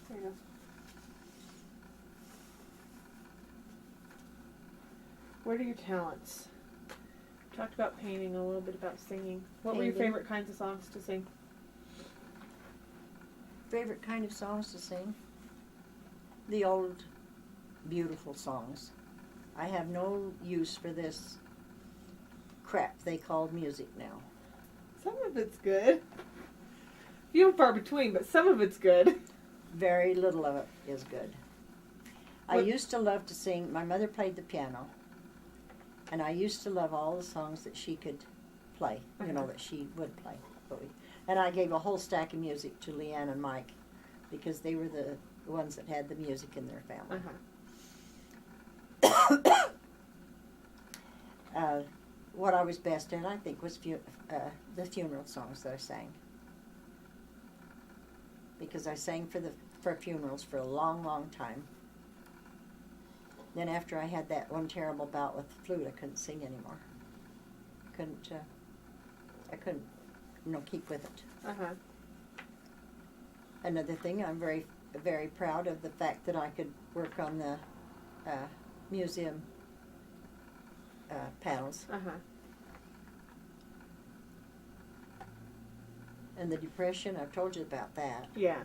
There you go. What are your talents? We talked about painting, a little bit about singing. What were your Painting. favorite kinds of songs to sing? Favorite kind of songs to sing? The old, beautiful songs. I have no use for this crap they call music now. Some of it's good. Few and far between, but some of it's good. Very little of it is good. I What- used to love to sing. My mother played the piano, and I used to love all the songs that she could play, you know, that she would play. And I gave a whole stack of music to Leanne and Mike because they were the ones that had the music in their family. What I was best at, I think, was the funeral songs that I sang. Because I sang for funerals for a long, long time. Then after I had that one terrible bout with the flute, I couldn't sing anymore. I couldn't, keep with it. Another thing, I'm very, very proud of the fact that I could work on the museum panels. And the Depression, I've told you about that. Yeah.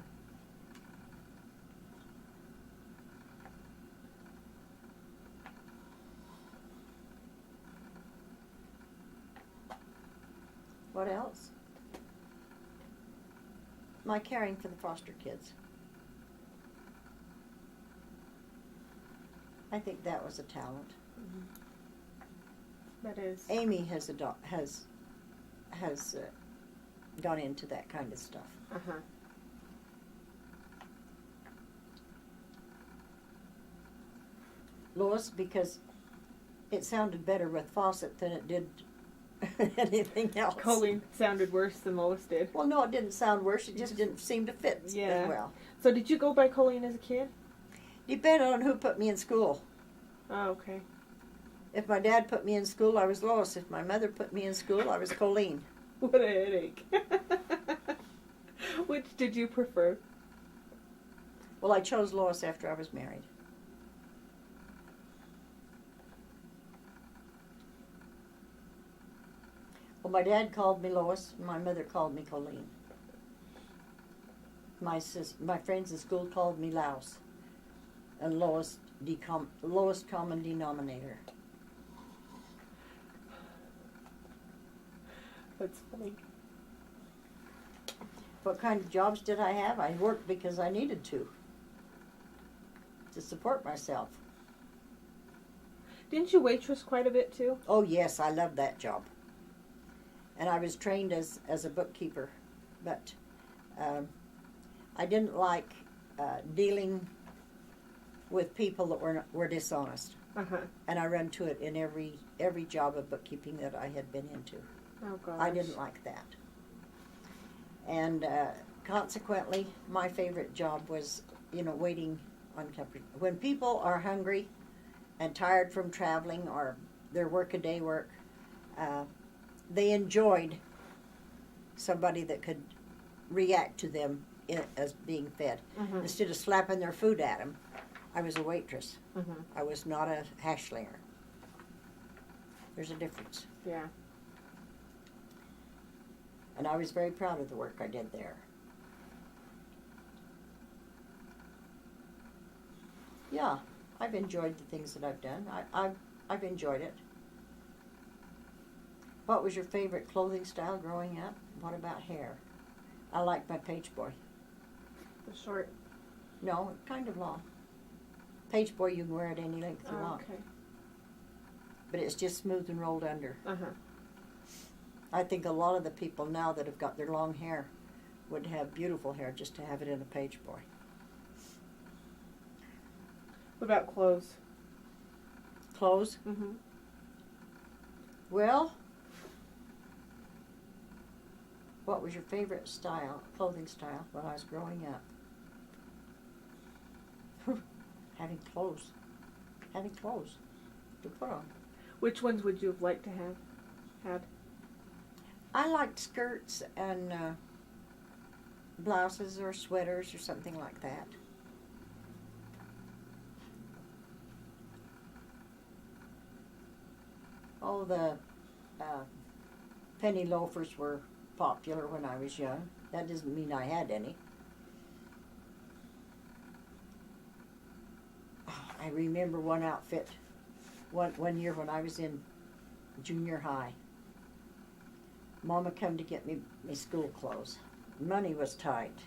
What else? My caring for the foster kids. I think that was a talent. That is. Amy has gone into that kind of stuff. Lois, because it sounded better with Fossat than it did anything else. Colleen sounded worse than Lois did. Well, no, it didn't sound worse. It just didn't seem to fit as well. So did you go by Colleen as a kid? Depended on who put me in school. Oh, okay. If my dad put me in school, I was Lois. If my mother put me in school, I was Colleen. What a headache. Which did you prefer? Well, I chose Lois after I was married. Well, my dad called me Lois, and my mother called me Colleen. My friends in school called me Louse, and lowest common denominator. That's funny. What kind of jobs did I have? I worked because I needed to support myself. Didn't you waitress quite a bit too? Oh yes, I loved that job. And I was trained as a bookkeeper, but I didn't like dealing with people that were dishonest. And I run to it in every job of bookkeeping that I had been into. Oh gosh. I didn't like that. And consequently, my favorite job was, waiting on company. When people are hungry and tired from traveling or their workaday work, they enjoyed somebody that could react to them as being fed. Instead of slapping their food at them, I was a waitress. I was not a hash slinger. There's a difference. Yeah. And I was very proud of the work I did there. Yeah, I've enjoyed the things that I've done. I've enjoyed it. What was your favorite clothing style growing up? What about hair? I liked my page boy. The short. No, kind of long. Page boy, you can wear it any length you want. Okay. But it's just smooth and rolled under. I think a lot of the people now that have got their long hair would have beautiful hair just to have it in a page boy. What about clothes? Clothes? Well, what was your favorite clothing style when I was growing up? Having clothes to put on. Which ones would you have liked to have had? I liked skirts and blouses or sweaters or something like that. Oh, the penny loafers were popular when I was young. That doesn't mean I had any. I remember one outfit, one year when I was in junior high. Mama come to get me school clothes. Money was tight.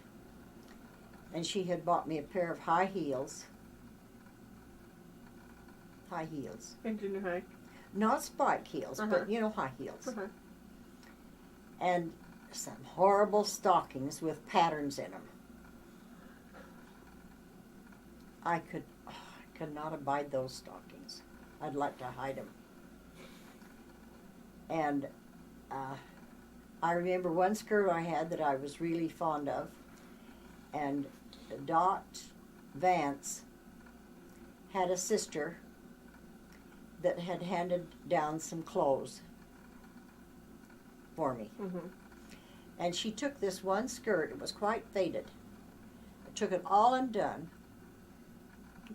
And she had bought me a pair of high heels. High heels. In junior high. Not spike heels, but you know, high heels. And some horrible stockings with patterns in them. I could not abide those stockings. I'd like to hide them. And I remember one skirt I had that I was really fond of, and Dot Vance had a sister that had handed down some clothes for me. And she took this one skirt, it was quite faded, took it all undone,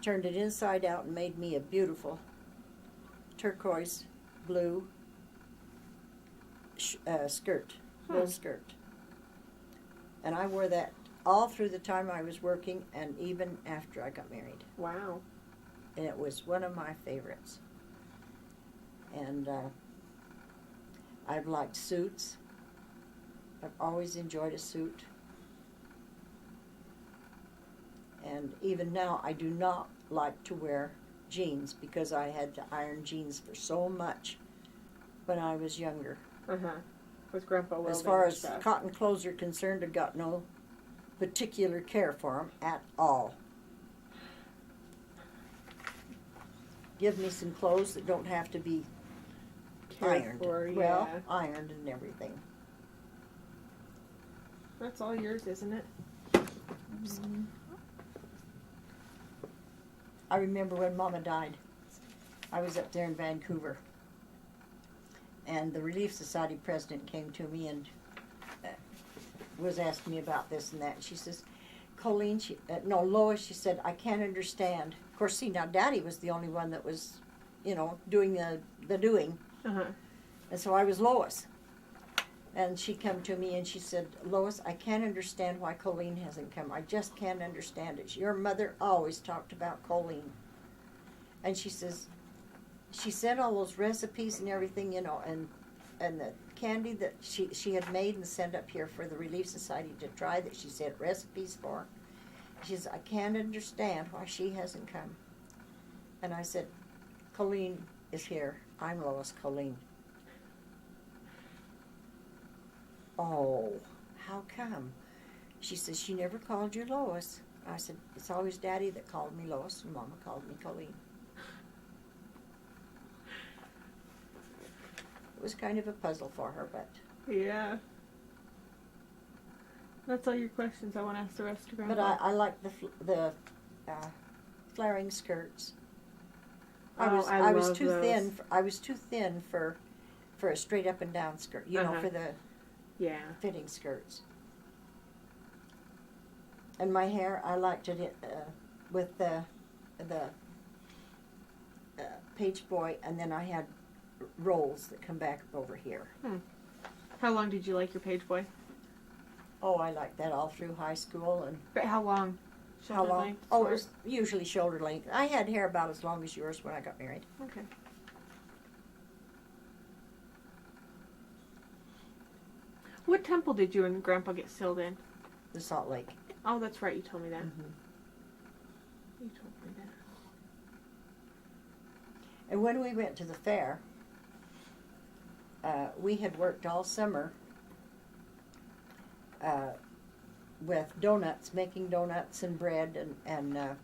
turned it inside out and made me a beautiful turquoise blue skirt, little skirt. And I wore that all through the time I was working and even after I got married. Wow. And it was one of my favorites. And I've liked suits. I've always enjoyed a suit. And even now, I do not like to wear jeans because I had to iron jeans for so much when I was younger. With Grandpa welding. As far and as stuff. cotton clothes are concerned, I got no particular care for them at all. Give me some clothes that don't have to be ironed. Well, ironed and everything. That's all yours, isn't it? I remember when Mama died. I was up there in Vancouver. And the Relief Society president came to me and was asking me about this and that. And she says, Colleen, Lois, she said, I can't understand. Of course, see, now Daddy was the only one that was, doing the doing. And so I was Lois. And she come to me and she said, Lois, I can't understand why Colleen hasn't come. I just can't understand it. Your mother always talked about Colleen. And she says, she sent all those recipes and everything, and the candy that she had made and sent up here for the Relief Society to try that she sent recipes for. She says, I can't understand why she hasn't come. And I said, Colleen is here. I'm Lois Colleen. Oh, how come? She says, she never called you Lois. I said, it's always Daddy that called me Lois, and Mama called me Colleen. It was kind of a puzzle for her, but... Yeah. That's all your questions. I want to ask the rest of Grandpa. But I like the flaring skirts. I was love too those. thin. I was too thin for a straight up and down skirt. For the fitting skirts. And my hair, I liked it with the page boy, and then I had rolls that come back up over here. How long did you like your page boy? Oh, I liked that all through high school. And But how long? how long? Length, Oh, it was usually shoulder length. I had hair about as long as yours when I got married. Okay. What temple did you and Grandpa get sealed in? The Salt Lake. Oh, that's right. You told me that. Mm-hmm. You told me that. And when we went to the fair, we had worked all summer with donuts, making donuts and bread, and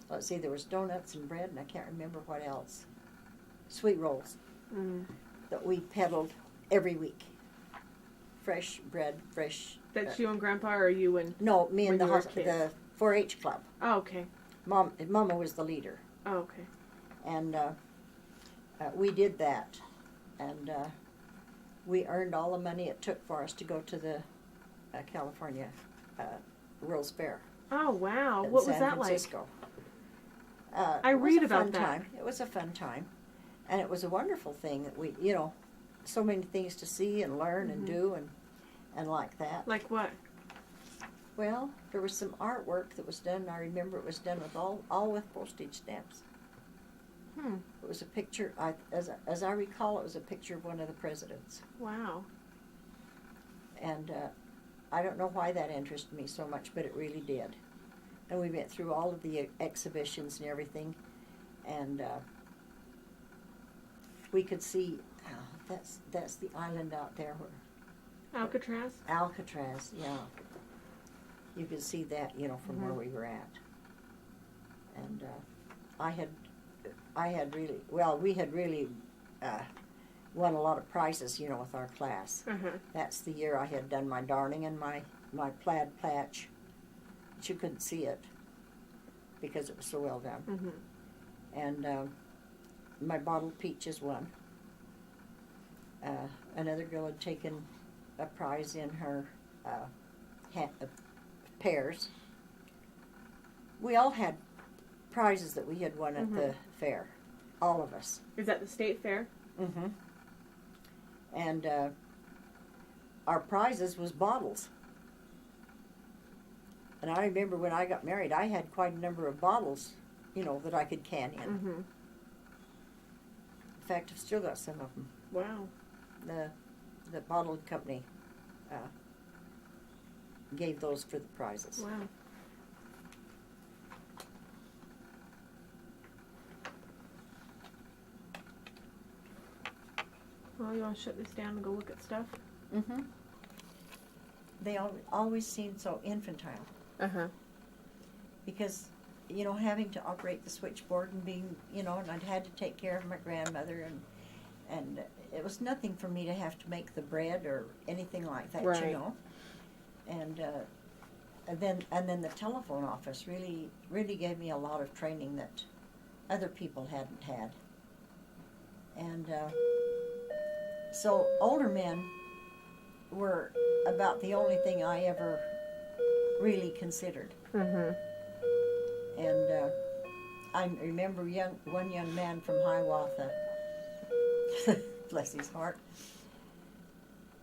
let's see, there was donuts and bread, and I can't remember what else. Sweet rolls that we peddled every week. Fresh bread, fresh... That's you and Grandpa, or you and... No, me and when you were the 4-H club. Oh, okay. Mama was the leader. Oh, okay. And we did that. And we earned all the money it took for us to go to the California World's Fair. Oh, wow. In What San was that Francisco. I read about that. It was a fun time. And it was a wonderful thing that we, so many things to see and learn and do and like that. Like what? Well, there was some artwork that was done. I remember it was done with all with postage stamps. It was a picture, as I recall, it was a picture of one of the presidents. Wow. And I don't know why that interested me so much, but it really did. And we went through all of the exhibitions and everything, and we could see, that's the island out there where Alcatraz? yeah. You could see that, from where we were at. And we had really won a lot of prizes, with our class. That's the year I had done my darning and my plaid patch. But you couldn't see it because it was so well done. And my bottled peaches won. Another girl had taken a prize in her pears. We all had prizes that we had won at the fair, all of us. Is that the state fair? And our prizes was bottles. And I remember when I got married, I had quite a number of bottles, that I could can in. In fact, I've still got some of them. Wow. The bottle company gave those for the prizes. Wow. Well, you want to shut this down and go look at stuff? They always seemed so infantile. Because, having to operate the switchboard and being, and I'd had to take care of my grandmother, and it was nothing for me to have to make the bread or anything like that, Right. And then the telephone office really gave me a lot of training that other people hadn't had. And so older men were about the only thing I ever really considered. And I remember one young man from Hiawatha, bless his heart,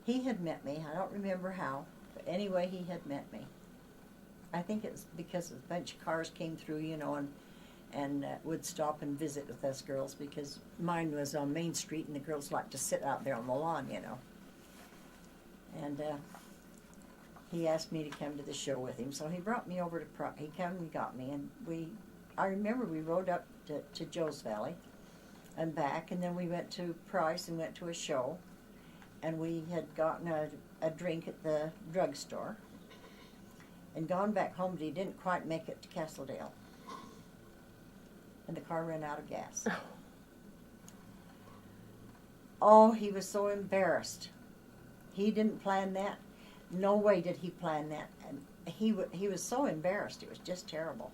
he had met me. I don't remember how, but anyway, he had met me. I think it was because a bunch of cars came through, and would stop and visit with us girls, because mine was on Main Street and the girls liked to sit out there on the lawn, And he asked me to come to the show with him, so he brought me over to he came and got me, and I remember we rode up to Joe's Valley and back, and then we went to Price and went to a show, and we had gotten a drink at the drugstore and gone back home, but he didn't quite make it to Castledale. And the car ran out of gas. Oh, he was so embarrassed. He didn't plan that. No way did he plan that. And he was so embarrassed. It was just terrible.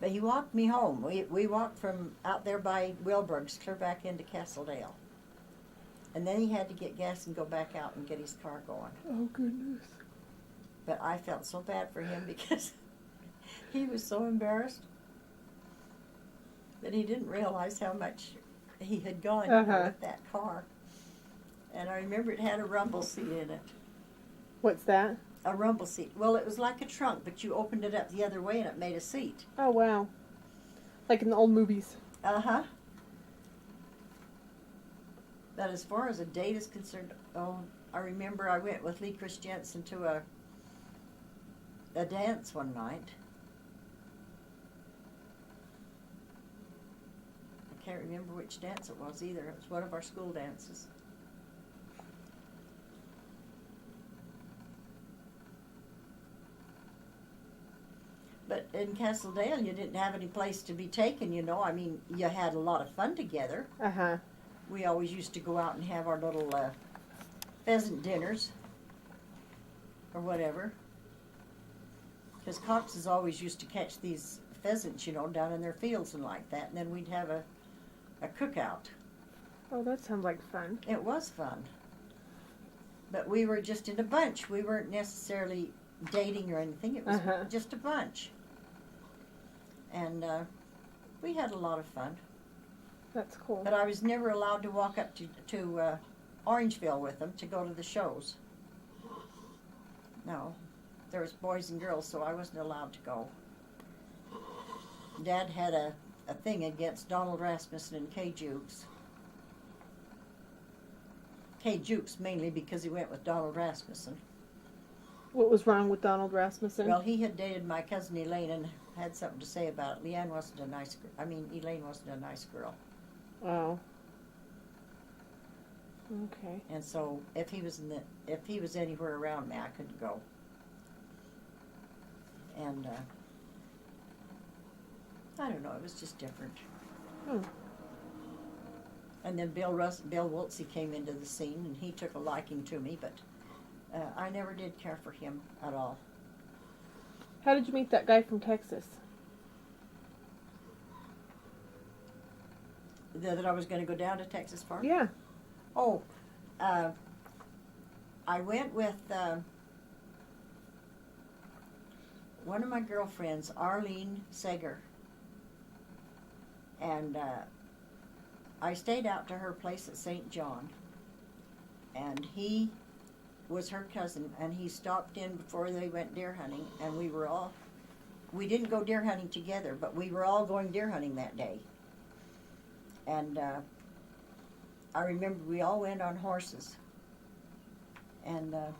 But he walked me home. We walked from out there by Wilburg's clear back into Castledale. And then he had to get gas and go back out and get his car going. Oh, goodness. But I felt so bad for him because he was so embarrassed that he didn't realize how much he had gone with that car. And I remember it had a rumble seat in it. What's that? A rumble seat. Well, it was like a trunk, but you opened it up the other way and it made a seat. Oh, wow. Like in the old movies. But as far as a date is concerned, I remember I went with Lee Christensen to a dance one night. I can't remember which dance it was either. It was one of our school dances. But in Castledale, you didn't have any place to be taken, I mean, you had a lot of fun together. We always used to go out and have our little pheasant dinners or whatever. Because Coxes always used to catch these pheasants, down in their fields and like that. And then we'd have a cookout. Oh, that sounds like fun. It was fun. But we were just in a bunch. We weren't necessarily dating or anything. It was just a bunch. And we had a lot of fun. That's cool. But I was never allowed to walk up to Orangeville with them to go to the shows. No, there was boys and girls, so I wasn't allowed to go. Dad had a thing against Donald Rasmussen and Kay Jukes. Kay Jukes mainly because he went with Donald Rasmussen. What was wrong with Donald Rasmussen? Well, he had dated my cousin Elaine and had something to say about it. Elaine wasn't a nice girl. Oh. Okay. And so if he was anywhere around me, I couldn't go. And I don't know, it was just different. And then Bill Wiltsey came into the scene, and he took a liking to me, but I never did care for him at all. How did you meet that guy from Texas? That I was going to go down to Texas for? Yeah. Oh, I went with one of my girlfriends, Arlene Sager, and I stayed out to her place at St. John, and he was her cousin, and he stopped in before they went deer hunting, and we didn't go deer hunting together, but we were all going deer hunting that day. And I remember we all went on horses, and up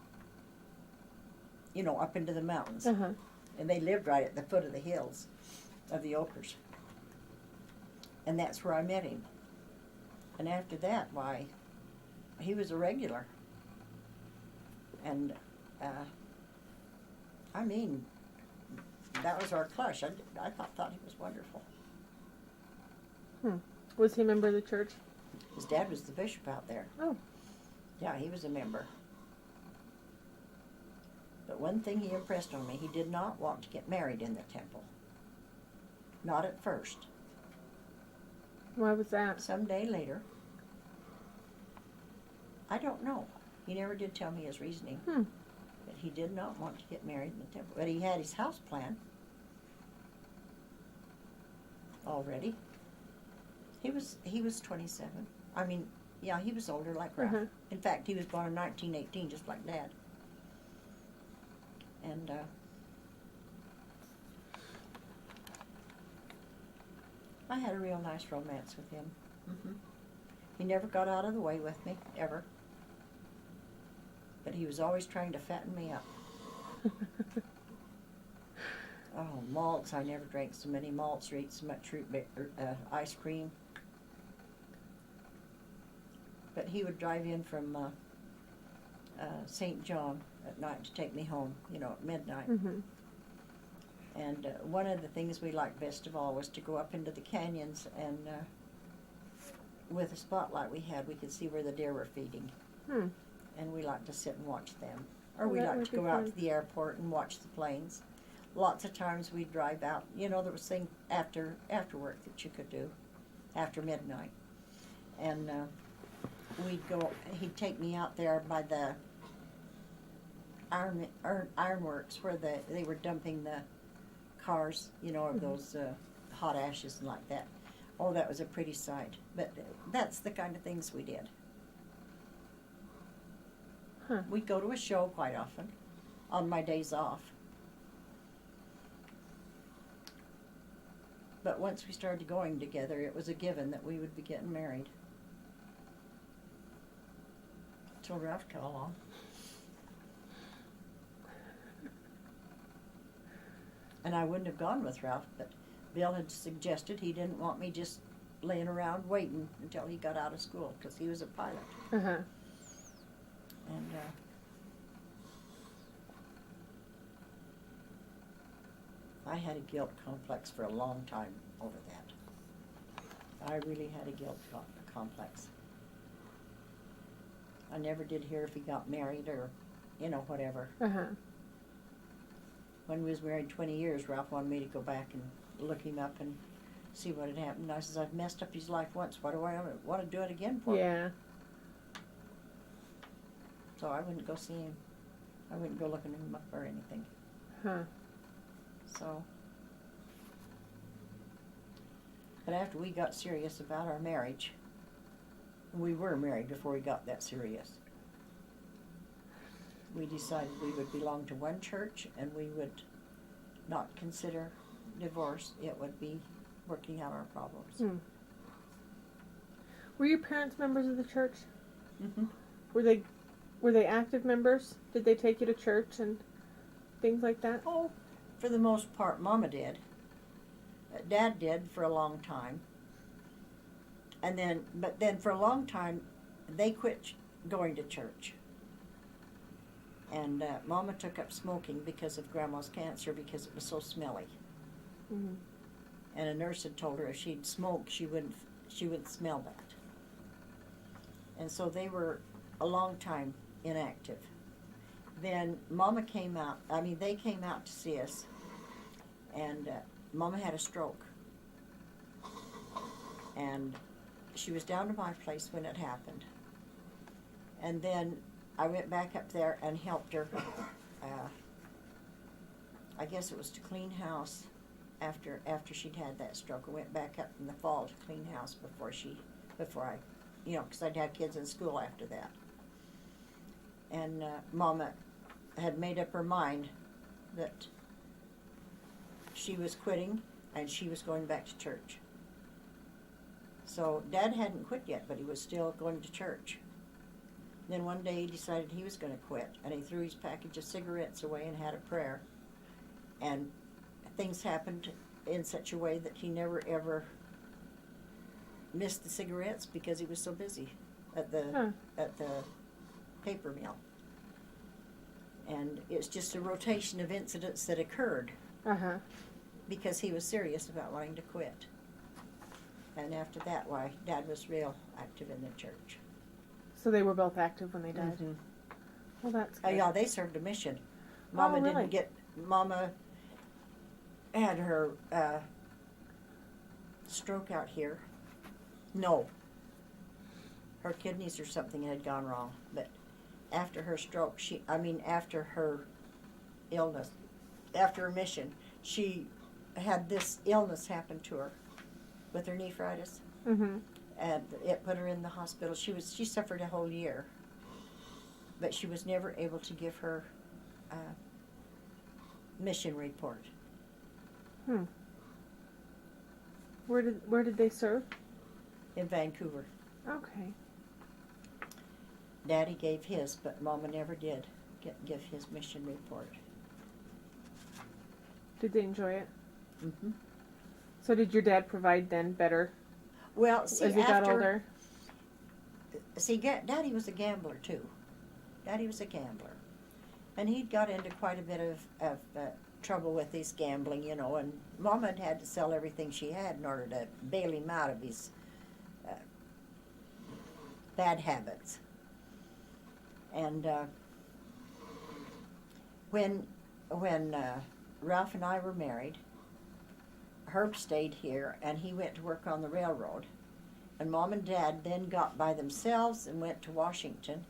into the mountains. Uh-huh. And they lived right at the foot of the hills of the Oakers. And that's where I met him. And after that, why, he was a regular. And, that was our clutch. I thought he was wonderful. Was he a member of the church? His dad was the bishop out there. Oh. Yeah, he was a member. But one thing he impressed on me, he did not want to get married in the temple. Not at first. Why was that? Someday later. I don't know. He never did tell me his reasoning. But he did not want to get married in the temple. But he had his house plan already. He was 27. I mean, yeah, he was older like Ralph. Uh-huh. In fact, he was born in 1918, just like Dad. And I had a real nice romance with him. He never got out of the way with me, ever. But he was always trying to fatten me up. Oh, malts. I never drank so many malts or ate so much ice cream. But he would drive in from St. John at night to take me home, at midnight. And one of the things we liked best of all was to go up into the canyons, and with the spotlight we had, we could see where the deer were feeding. And we liked to sit and watch them. Or we liked to go out to the airport and watch the planes. Lots of times we'd drive out. There was things after work that you could do, after midnight. And we'd go, he'd take me out there by the ironworks where they were dumping the cars, of those hot ashes and like that. Oh, that was a pretty sight. But that's the kind of things we did. We'd go to a show quite often on my days off. But once we started going together, it was a given that we would be getting married. Till Ralph came along. And I wouldn't have gone with Ralph, but Bill had suggested he didn't want me just laying around waiting until he got out of school, because he was a pilot. And I had a guilt complex for a long time over that. I really had a guilt complex. I never did hear if he got married or, whatever. When we was married 20 years, Ralph wanted me to go back and look him up and see what had happened. I says, I've messed up his life once. Why do I want to do it again for? Yeah. So I wouldn't go see him. I wouldn't go looking him up or anything. But after we got serious about our marriage, we were married before we got that serious, we decided we would belong to one church and we would not consider divorce. It would be working out our problems. Hmm. Were your parents members of the church? Mm-hmm. Were they active members? Did they take you to church and things like that? Oh, for the most part, Mama did. Dad did for a long time. But then for a long time, they quit going to church. And Mama took up smoking because of Grandma's cancer because it was so smelly. Mm-hmm. And a nurse had told her if she'd smoke, she wouldn't smell that. And so they were a long time inactive. Then Mama they came out to see us, and Mama had a stroke. And she was down to my place when it happened. And then I went back up there and helped her. I guess it was to clean house after she'd had that stroke. I went back up in the fall to clean house before I, because I'd have kids in school after that. And Mama had made up her mind that she was quitting and she was going back to church. So Dad hadn't quit yet, but he was still going to church. Then one day he decided he was going to quit, and he threw his package of cigarettes away and had a prayer. And things happened in such a way that he never ever missed the cigarettes because he was so busy at the paper mill. And it's just a rotation of incidents that occurred because he was serious about wanting to quit. And after that, Dad was real active in the church. So they were both active when they died? Mm-hmm. Well, that's good. Yeah, they served a mission. Mama really? Mama had her stroke out here. No. Her kidneys or something had gone wrong. But after her stroke, after her illness, after her mission, she had this illness happen to her with her nephritis. Mm-hmm. And it put her in the hospital. She suffered a whole year. But she was never able to give her mission report. Where did they serve? In Vancouver. Okay. Daddy gave his, but Mama never did give his mission report. Did they enjoy it? Mm-hmm. So did your dad provide then better Well, see, as he got older? Daddy was a gambler too. Daddy was a gambler. And he'd got into quite a bit of trouble with his gambling, and Mama had to sell everything she had in order to bail him out of his bad habits. And when Ralph and I were married, Herb stayed here, and he went to work on the railroad. And Mom and Dad then got by themselves and went to Washington,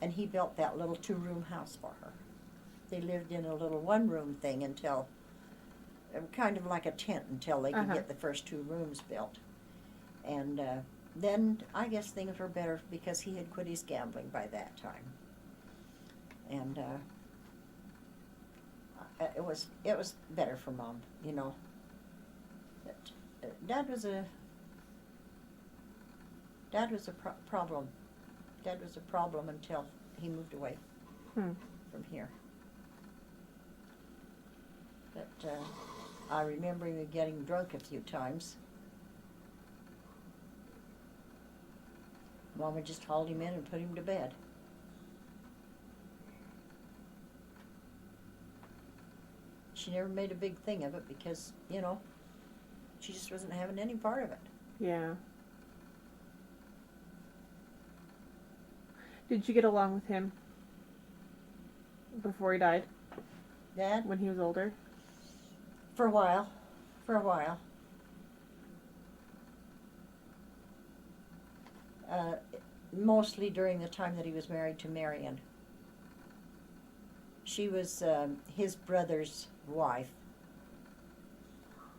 and he built that little 2-room house for her. They lived in a little 1-room thing until, kind of like a tent, until they could get the first 2 rooms built. And then I guess things were better because he had quit his gambling by that time. And it was better for Mom, But Dad was a problem. Dad was a problem until he moved away from here. But I remember him getting drunk a few times. Mama just hauled him in and put him to bed. She never made a big thing of it because, she just wasn't having any part of it. Yeah. Did you get along with him before he died? Dad? When he was older? For a while. Mostly during the time that he was married to Marion. She was his brother's wife.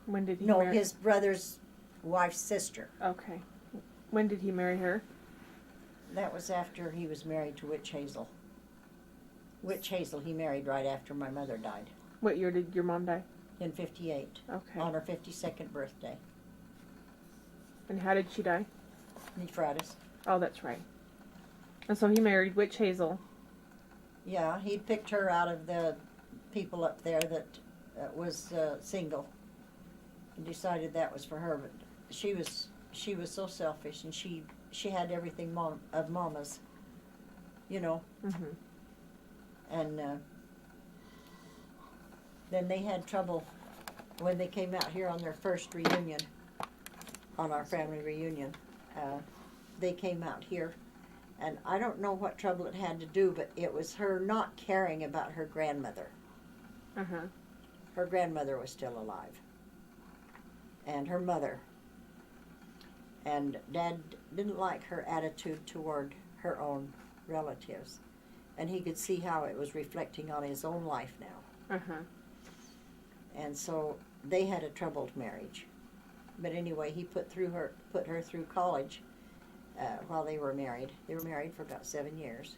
When did he No, marry? his brother's wife's sister. Okay. When did he marry her? That was after he was married to Witch Hazel. Witch Hazel he married right after my mother died. What year did your mom die? In 58. Okay. On her 52nd birthday. And how did she die? Nephritis. Oh, that's right. And so he married Witch Hazel. Yeah, he picked her out of the people up there that was single. And decided that was for her, but she was so selfish, and she had everything of Mama's, you know. Mm-hmm. And then they had trouble when they came out here on their first reunion, on our family reunion. They came out here, and I don't know what trouble it had to do, but it was her not caring about her grandmother. Uh-huh. Her grandmother was still alive, and her mother. And Dad didn't like her attitude toward her own relatives, and he could see how it was reflecting on his own life now. Uh-huh. And so they had a troubled marriage. But anyway, he put her through college while they were married. They were married for about 7 years.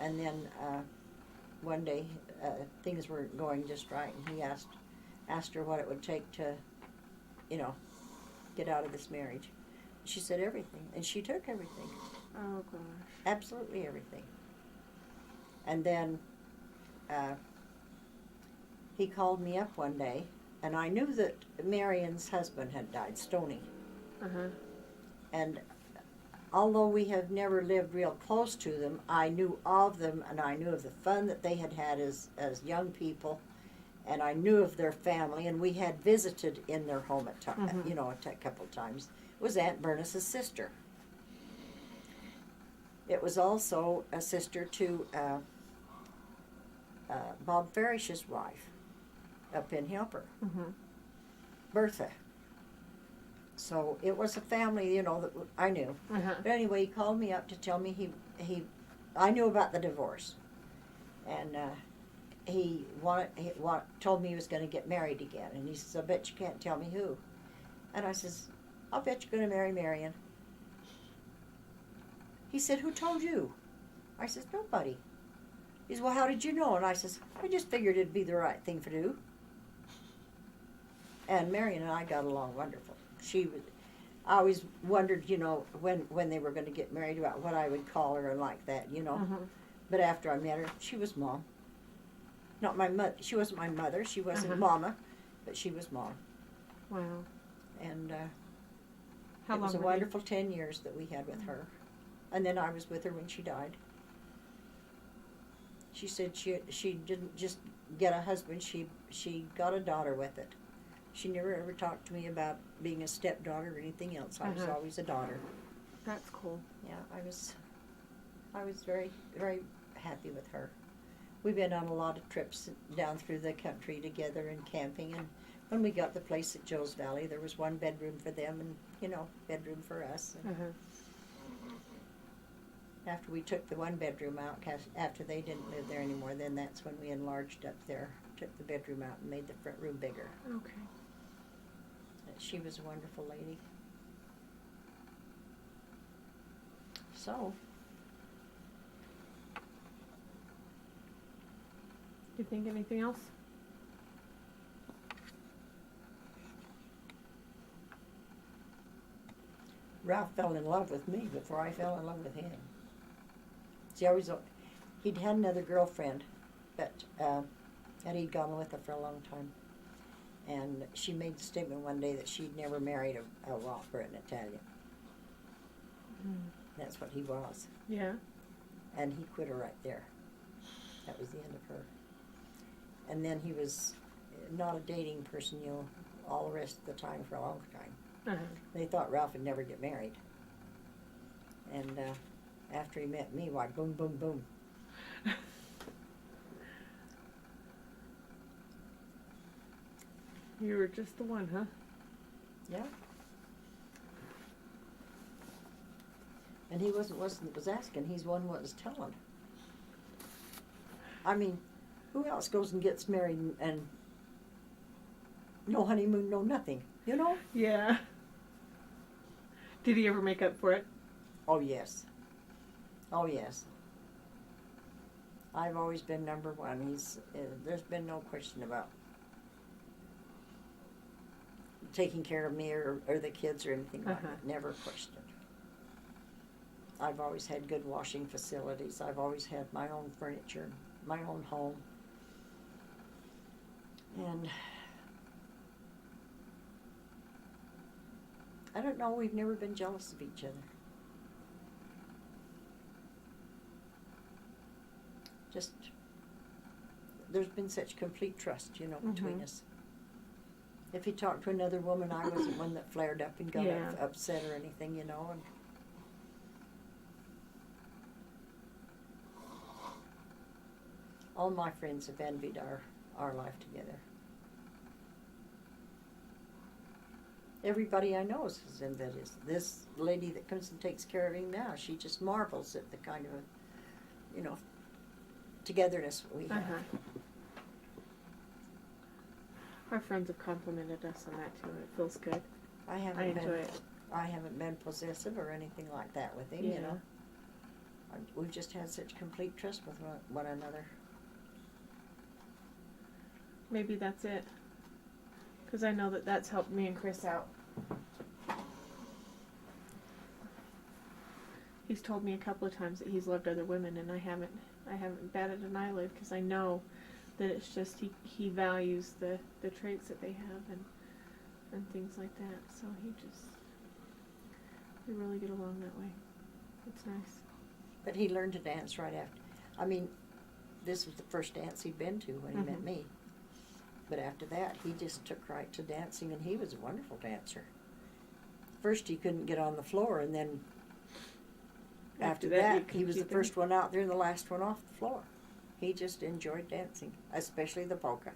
And then one day things were going just right, and he asked her what it would take to, get out of this marriage. She said everything, and she took everything. Oh, gosh. Absolutely everything. And then he called me up one day, and I knew that Marion's husband had died, Stoney. Uh-huh. And although we have never lived real close to them, I knew of them, and I knew of the fun that they had as young people, and I knew of their family, and we had visited in their home a couple times. It was Aunt Bernice's sister. It was also a sister to Bob Farish's wife up in Helper, Mm-hmm. Bertha. So it was a family, that I knew. Uh-huh. But anyway, he called me up to tell me I knew about the divorce, and he told me he was going to get married again, and he says, "I bet you can't tell me who." And I says, "I'll bet you're going to marry Marion." He said, "Who told you?" I says, "Nobody." He says, "Well, how did you know?" And I says, "I just figured it'd be the right thing to do." And Marion and I got along wonderful. I always wondered, when they were going to get married, about what I would call her and like that, Uh-huh. But after I met her, she was Mom. Not my mother. She wasn't my mother. She wasn't Uh-huh. Mama, but she was Mom. Wow. And How it was a long were you- wonderful 10 years that we had with her. And then I was with her when she died. She said she didn't just get a husband, she got a daughter with it. She never ever talked to me about being a stepdaughter or anything else. I was Uh-huh. always a daughter. That's cool. Yeah, I was very, very happy with her. We've been on a lot of trips down through the country together and camping, and when we got the place at Joe's Valley, there was one bedroom for them and, bedroom for us. And Uh-huh. after we took the one bedroom out, after they didn't live there anymore, then that's when we enlarged up there, took the bedroom out and made the front room bigger. Okay. She was a wonderful lady. So, Do you think anything else? Ralph fell in love with me before I fell in love with him. See, he'd had another girlfriend, but and he'd gone with her for a long time. And she made the statement one day that she'd never married a Ralph or an Italian. Mm. That's what he was. Yeah. And he quit her right there. That was the end of her. And then he was not a dating person, all the rest of the time for a long time. Uh-huh. They thought Ralph would never get married. And after he met me, why, boom, boom, boom. You were just the one, huh? Yeah. And he was asking, he's one what was telling. I mean, who else goes and gets married and no honeymoon, no nothing, Yeah. Did he ever make up for it? Oh, yes. Oh, yes. I've always been number one. There's been no question about taking care of me or the kids or anything like that. Never questioned. I've always had good washing facilities. I've always had my own furniture, my own home. And I don't know, we've never been jealous of each other. Just, there's been such complete trust, between us. If he talked to another woman, I wasn't one that flared up and got upset or anything, And all my friends have envied our life together. Everybody I know has envied this lady that comes and takes care of him now. She just marvels at the kind of, togetherness we have. Our friends have complimented us on that too, and it feels good. I enjoy it. I haven't been possessive or anything like that with him, We've just had such complete trust with one another. Maybe that's it. Because I know that's helped me and Chris out. He's told me a couple of times that he's loved other women, and I haven't batted an eyelid, because I know that it's just he values the traits that they have and things like that. So we really get along that way. It's nice. But he learned to dance right after. I mean, this was the first dance he'd been to when he met me. But after that, he just took right to dancing, and he was a wonderful dancer. First, he couldn't get on the floor, and then after that he was the first one out there and the last one off the floor. He just enjoyed dancing, especially the polka.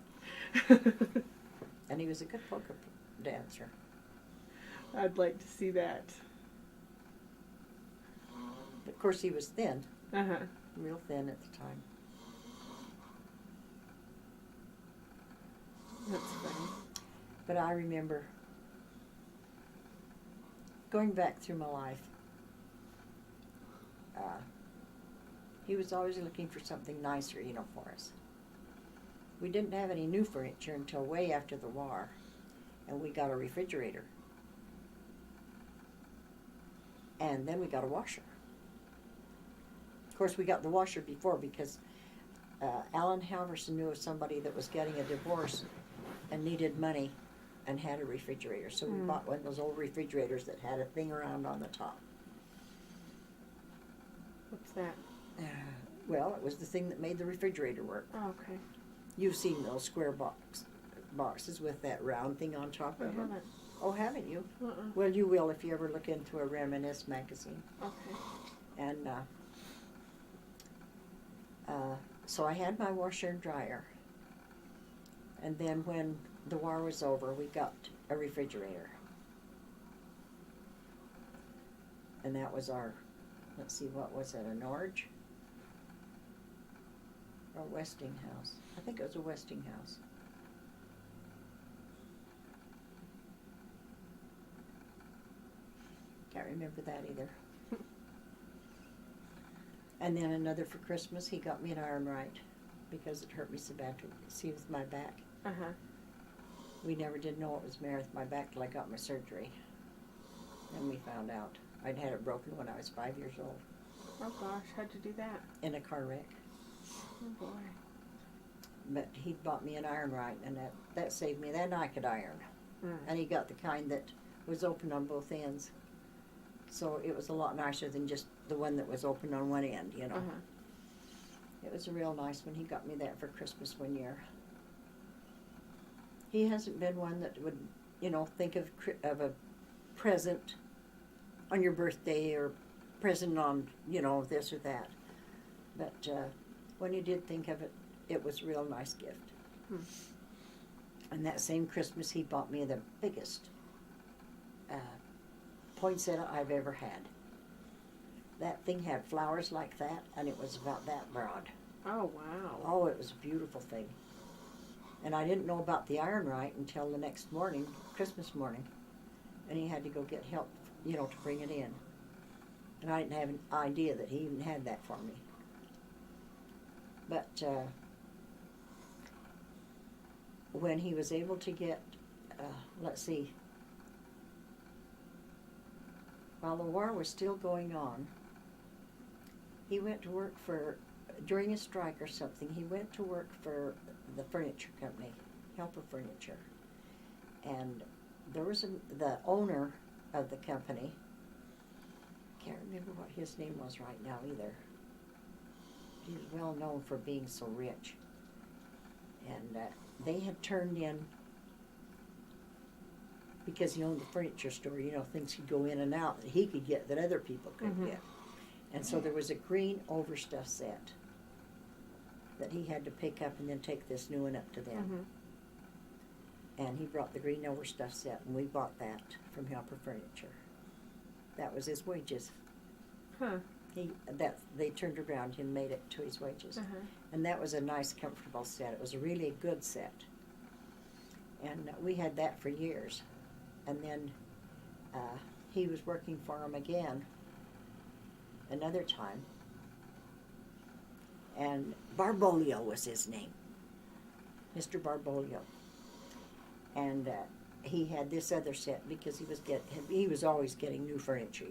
And he was a good polka dancer. I'd like to see that. But of course, he was thin. Real thin at the time. That's funny. But I remember going back through my life, he was always looking for something nicer, for us. We didn't have any new furniture until way after the war, and we got a refrigerator. And then we got a washer. Of course, we got the washer before because Alan Halverson knew of somebody that was getting a divorce and needed money and had a refrigerator. So we bought one of those old refrigerators that had a thing around on the top. What's that? Well, it was the thing that made the refrigerator work. Oh, okay. You've seen those square boxes with that round thing on top of them. Oh, haven't you? Well, you will if you ever look into a Reminisce magazine. Okay. And so I had my washer and dryer. And then when the war was over, we got a refrigerator. And that was our, let's see, what was it, a Norge? Or a Westinghouse? I think it was a Westinghouse. Can't remember that either. And then another for Christmas, he got me an iron right because it hurt me so bad to see with my back. We never did know it was married with my back till I got my surgery. Then we found out. I'd had it broken when I was 5 years old. Oh gosh, how'd you do that? In a car wreck. Oh boy. But he bought me an iron right, and that saved me. Then I could iron. And he got the kind that was open on both ends. So it was a lot nicer than just the one that was open on one end, It was a real nice one. He got me that for Christmas one year. He hasn't been one that would, think of a present on your birthday or present on, this or that. But when he did think of it, it was a real nice gift. And that same Christmas, he bought me the biggest poinsettia I've ever had. That thing had flowers like that, and it was about that broad. Oh, wow. Oh, it was a beautiful thing. And I didn't know about the iron right until the next morning, Christmas morning. And he had to go get help to bring it in. And I didn't have an idea that he even had that for me. But when he was able to get, let's see, while the war was still going on, he went to work during a strike or something, he went to work for the furniture company, Helper Furniture. And there was the owner of the company, can't remember what his name was right now either. He was well known for being so rich. And they had turned in, because he owned the furniture store, things could go in and out that he could get that other people couldn't get. And so there was a green overstuffed set that he had to pick up and then take this new one up to them. And he brought the green overstuffed set, and we bought that from Helper Furniture. That was his wages. Huh. They turned around and made it to his wages. And that was a nice, comfortable set. It was a really good set. And we had that for years. And then he was working for him again another time. And Barbolio was his name, Mr. Barbolio. And he had this other set because he was always getting new furniture,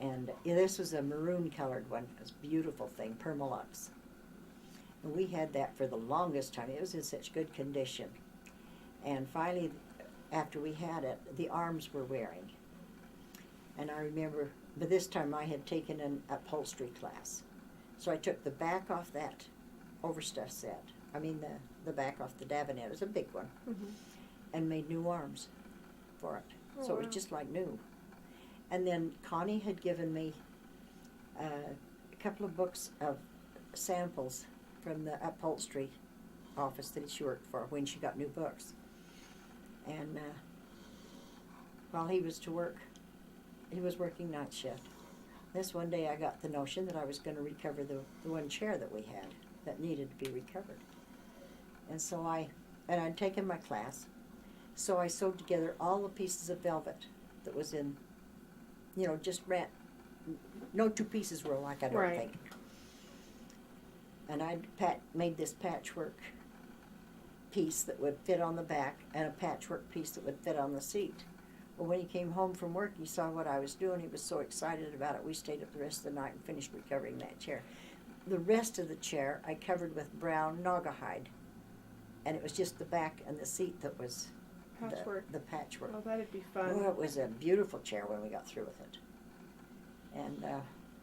And this was a maroon colored one. It was a beautiful thing, Permalux. And we had that for the longest time. It was in such good condition. And finally, after we had it, the arms were wearing. And I remember, but this time I had taken an upholstery class. So I took the back off that overstuffed set. The back off the Davenant. It was a big one. And made new arms for it. Oh, so it wow. was just like new. And then Connie had given me a couple of books of samples from the upholstery office that she worked for when she got new books. And while he was to work, he was working night shift. This one day I got the notion that I was going to recover the one chair that we had that needed to be recovered. And so I'd taken my class, so I sewed together all the pieces of velvet that was in, just no two pieces were alike, I don't think. And I'd made this patchwork piece that would fit on the back and a patchwork piece that would fit on the seat. Well, when he came home from work, he saw what I was doing. He was so excited about it. We stayed up the rest of the night and finished recovering that chair. The rest of the chair I covered with brown naugahyde, and it was just the back and the seat that was Patchwork. The patchwork. Oh, that'd be fun. Well, it was a beautiful chair when we got through with it. And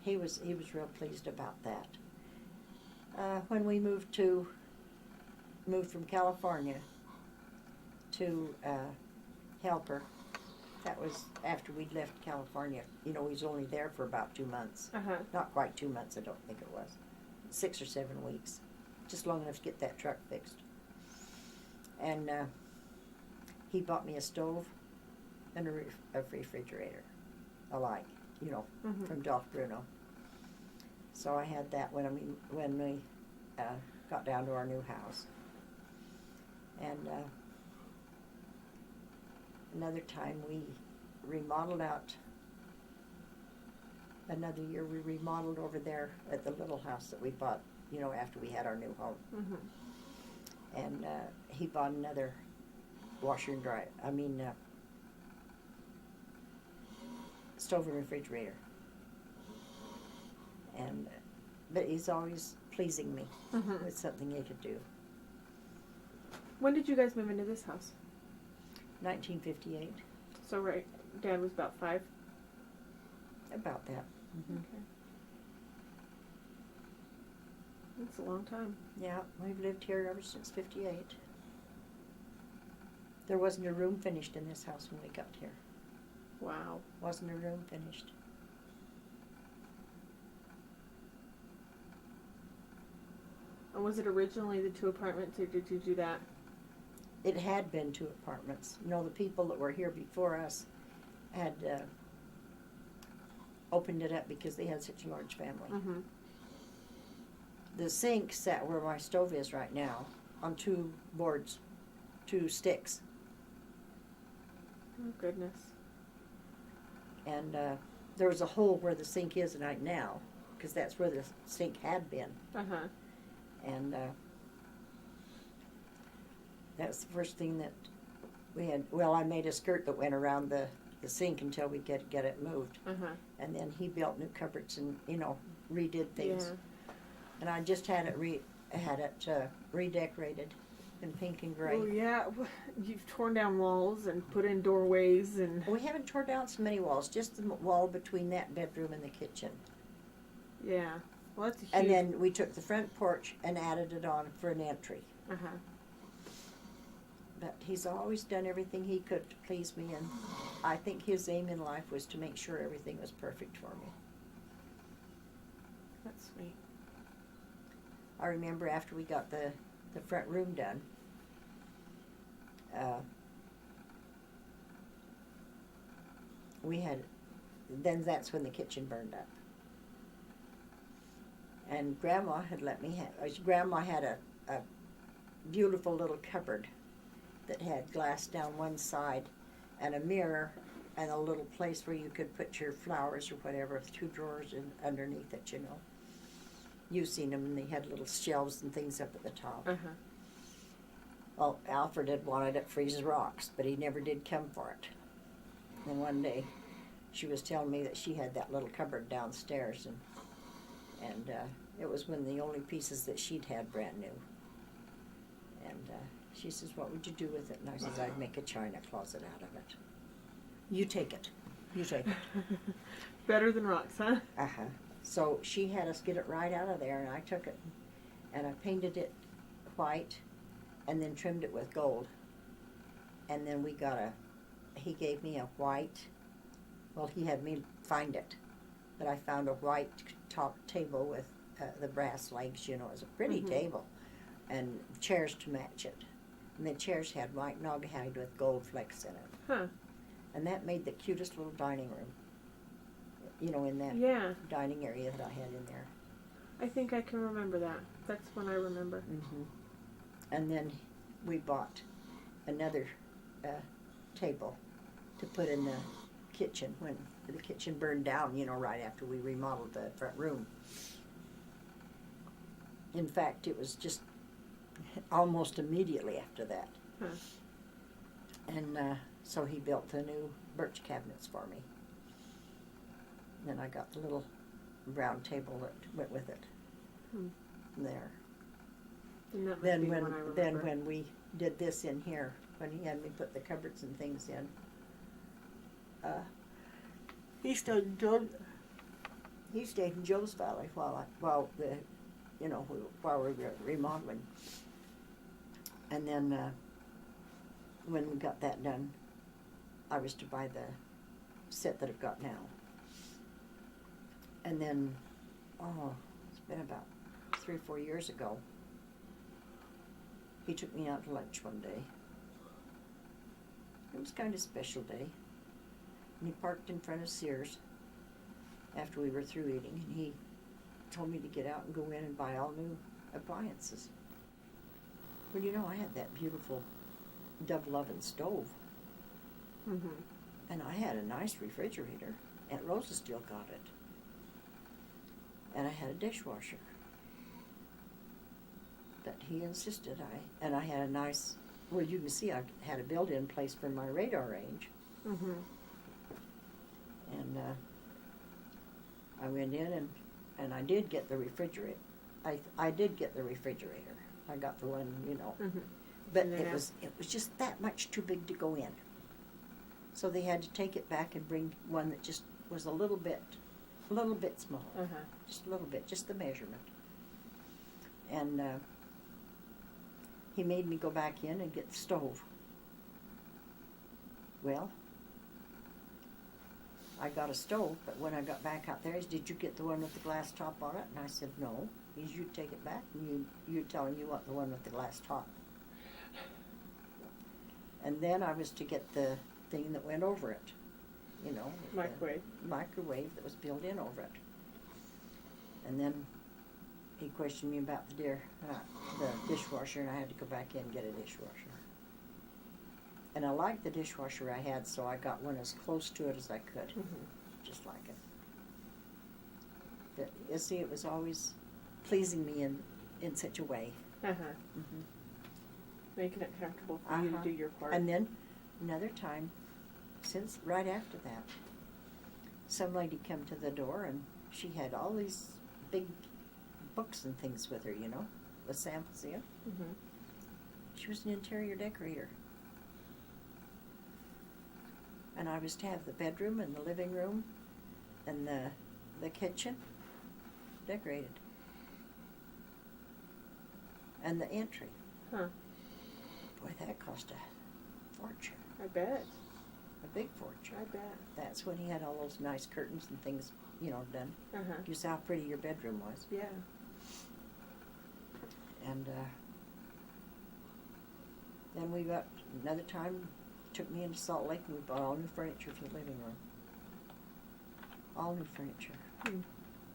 he was real pleased about that. When we moved from California to Helper, that was after we'd left California. We was only there for about 2 months. Not quite 2 months, I don't think it was. 6 or 7 weeks. Just long enough to get that truck fixed. And he bought me a stove and a refrigerator alike, from Dolph Bruno. So I had that when we got down to our new house. And another time we remodeled out, another year we remodeled over there at the little house that we bought, after we had our new home. And he bought another washer and dryer, stove and refrigerator. And but he's always pleasing me with something he could do. When did you guys move into this house? 1958. So Dad was about 5? About that. Okay. That's a long time. Yeah, we've lived here ever since 58. There wasn't a room finished in this house when we got here. Wow. Wasn't a room finished. And was it originally the 2 apartments, or did you do that? It had been 2 apartments. The people that were here before us had opened it up because they had such a large family. The sink sat where my stove is right now on 2 boards, 2 sticks. Oh, goodness. And there was a hole where the sink is right now, because that's where the sink had been. Uh-huh. And that was the first thing that we had. Well, I made a skirt that went around the sink until we get it moved. Uh-huh. And then he built new cupboards and, redid things. Yeah. And I just had it redecorated in pink and gray. Oh, yeah. You've torn down walls and put in doorways and... We haven't torn down so many walls, just the wall between that bedroom and the kitchen. Yeah. Well, that's a huge... And then we took the front porch and added it on for an entry. Uh-huh. But he's always done everything he could to please me, and I think his aim in life was to make sure everything was perfect for me. That's sweet. I remember after we got the front room done, then that's when the kitchen burned up. And Grandma had Grandma had a beautiful little cupboard that had glass down one side and a mirror and a little place where you could put your flowers or whatever, 2 drawers underneath it, You've seen them, and they had little shelves and things up at the top. Uh-huh. Well, Alfred had wanted it for his rocks, but he never did come for it. And one day, she was telling me that she had that little cupboard downstairs, and it was one of the only pieces that she'd had brand new. And she says, "What would you do with it?" And I says, "I'd make a china closet out of it." You take it. You take it. Better than rocks, huh? Uh-huh. So she had us get it right out of there, and I took it, and I painted it white, and then trimmed it with gold. And then he gave me a white, well, he had me find it, but I found a white top table with the brass legs, as a pretty table, and chairs to match it. And the chairs had white rawhide with gold flecks in it. Huh. And that made the cutest little dining room, in that dining area that I had in there. I think I can remember that. That's when I remember. Mm-hmm. And then we bought another table to put in the kitchen when the kitchen burned down, right after we remodeled the front room. In fact, it was just almost immediately after that. Huh. And so he built the new birch cabinets for me. And then I got the little brown table that went with it there. And that must be when I remember. Then when we did this in here, when he had me put the cupboards and things in, he stayed in Joe's Valley while we were remodeling. And then when we got that done, I was to buy the set that I've got now. And then, it's been about 3 or 4 years ago, he took me out to lunch one day. It was kind of a special day. And he parked in front of Sears after we were through eating, and he told me to get out and go in and buy all new appliances. Well, I had that beautiful double oven stove. Mm-hmm. And I had a nice refrigerator. Aunt Rosa still got it. And I had a dishwasher. But he insisted I had a nice, well, you can see I had a built-in place for my radar range. Mm-hmm. And I went in and I did get the refrigerator. I did get the refrigerator. I got the one, Mm-hmm. But it was just that much too big to go in. So they had to take it back and bring one that just was a little bit smaller. Uh-huh. Just a little bit, just the measurement. And he made me go back in and get the stove. Well, I got a stove, but when I got back out there, he said, "Did you get the one with the glass top on it?" And I said, "No." He said, "You take it back and you tell him you want the one with the glass top." And then I was to get the thing that went over it, Microwave. the microwave that was built in over it. And then he questioned me about the dishwasher, and I had to go back in and get a dishwasher. And I liked the dishwasher I had, so I got one as close to it as I could, just like it. But you see, it was always pleasing me in such a way. Making it comfortable for you to do your part. And then another time, since right after that, some lady come to the door and she had all these big books and things with her, you know, with samples in. She was an interior decorator. And I was to have the bedroom and the living room and the kitchen decorated. And the entry. Boy, that cost a fortune. I bet. A big fortune. I bet. That's when he had all those nice curtains and things, you know, done. You saw how pretty your bedroom was. Yeah. And then we got another time, took me into Salt Lake and we bought all new furniture for the living room. All new furniture.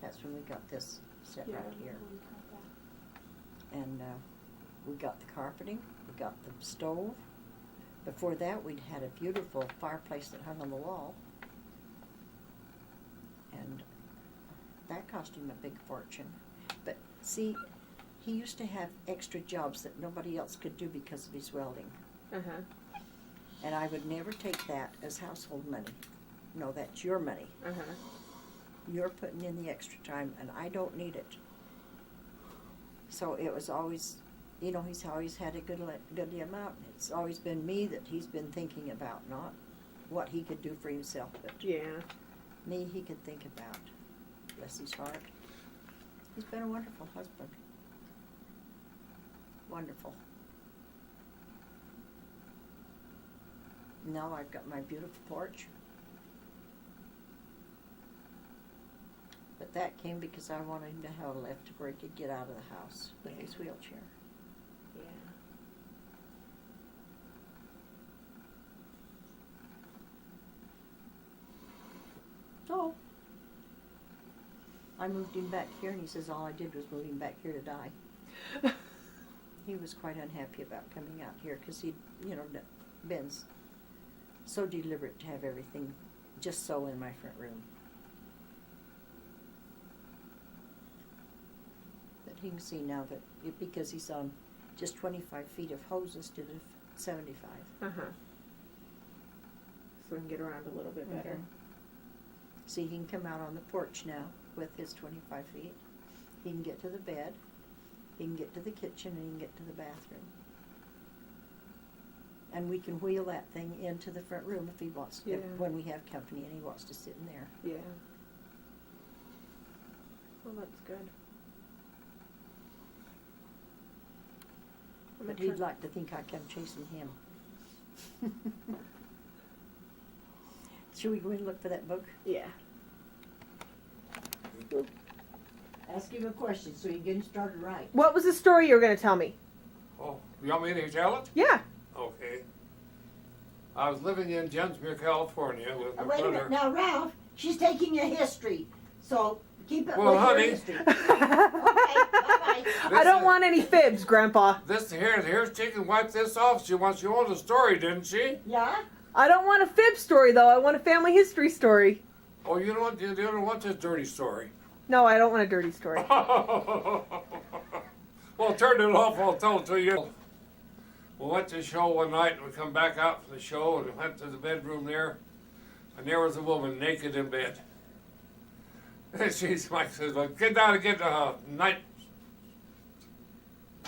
That's when we got this set right here. And we got the carpeting, we got the stove. Before that, we'd had a beautiful fireplace that hung on the wall. And that cost him a big fortune. But see, he used to have extra jobs that nobody else could do because of his welding. And I would never take that as household money. No, that's your money. You're putting in the extra time, and I don't need it. So it was always, you know, he's always had a good amount. It's always been me that he's been thinking about, not what he could do for himself, but me he could think about. Bless his heart. He's been a wonderful husband. Wonderful. Now I've got my beautiful porch. But that came because I wanted him to have a lift where he could get out of the house with his wheelchair. So, I moved him back here, and he says all I did was move him back here to die. He was quite unhappy about coming out here because he'd, you know, been so deliberate to have everything just so in my front room. But he can see now that because he's on just 25 feet of hose instead of 75. So we can get around a little bit better. See, he can come out on the porch now with his 25 feet. He can get to the bed. He can get to the kitchen, and he can get to the bathroom. And we can wheel that thing into the front room if he wants to, when we have company and he wants to sit in there. Yeah. Well, that's good. But he'd like to think I come chasing him. Should we go in and look for that book? Yeah. Ask him a question so you can get him started right. What was the story you were going to tell me? Oh, you want me to tell it? Yeah. Okay. I was living in Jensmere, California with my Wait a brother. minute. Now, Ralph, she's taking a history, so keep it Well, with honey. your history. Okay, bye-bye. I don't want any fibs, Grandpa. Here's she can wipe this off. She wants you on the story, didn't she? Yeah? I don't want a fib story, though. I want a family history story. Oh, you don't want this dirty story. No, I don't want a dirty story. Well, turn it off. I'll tell it to you. We went to the show one night, and we come back out from the show, and we went to the bedroom there, and there was a woman naked in bed. And Mike says, well, get down and get the night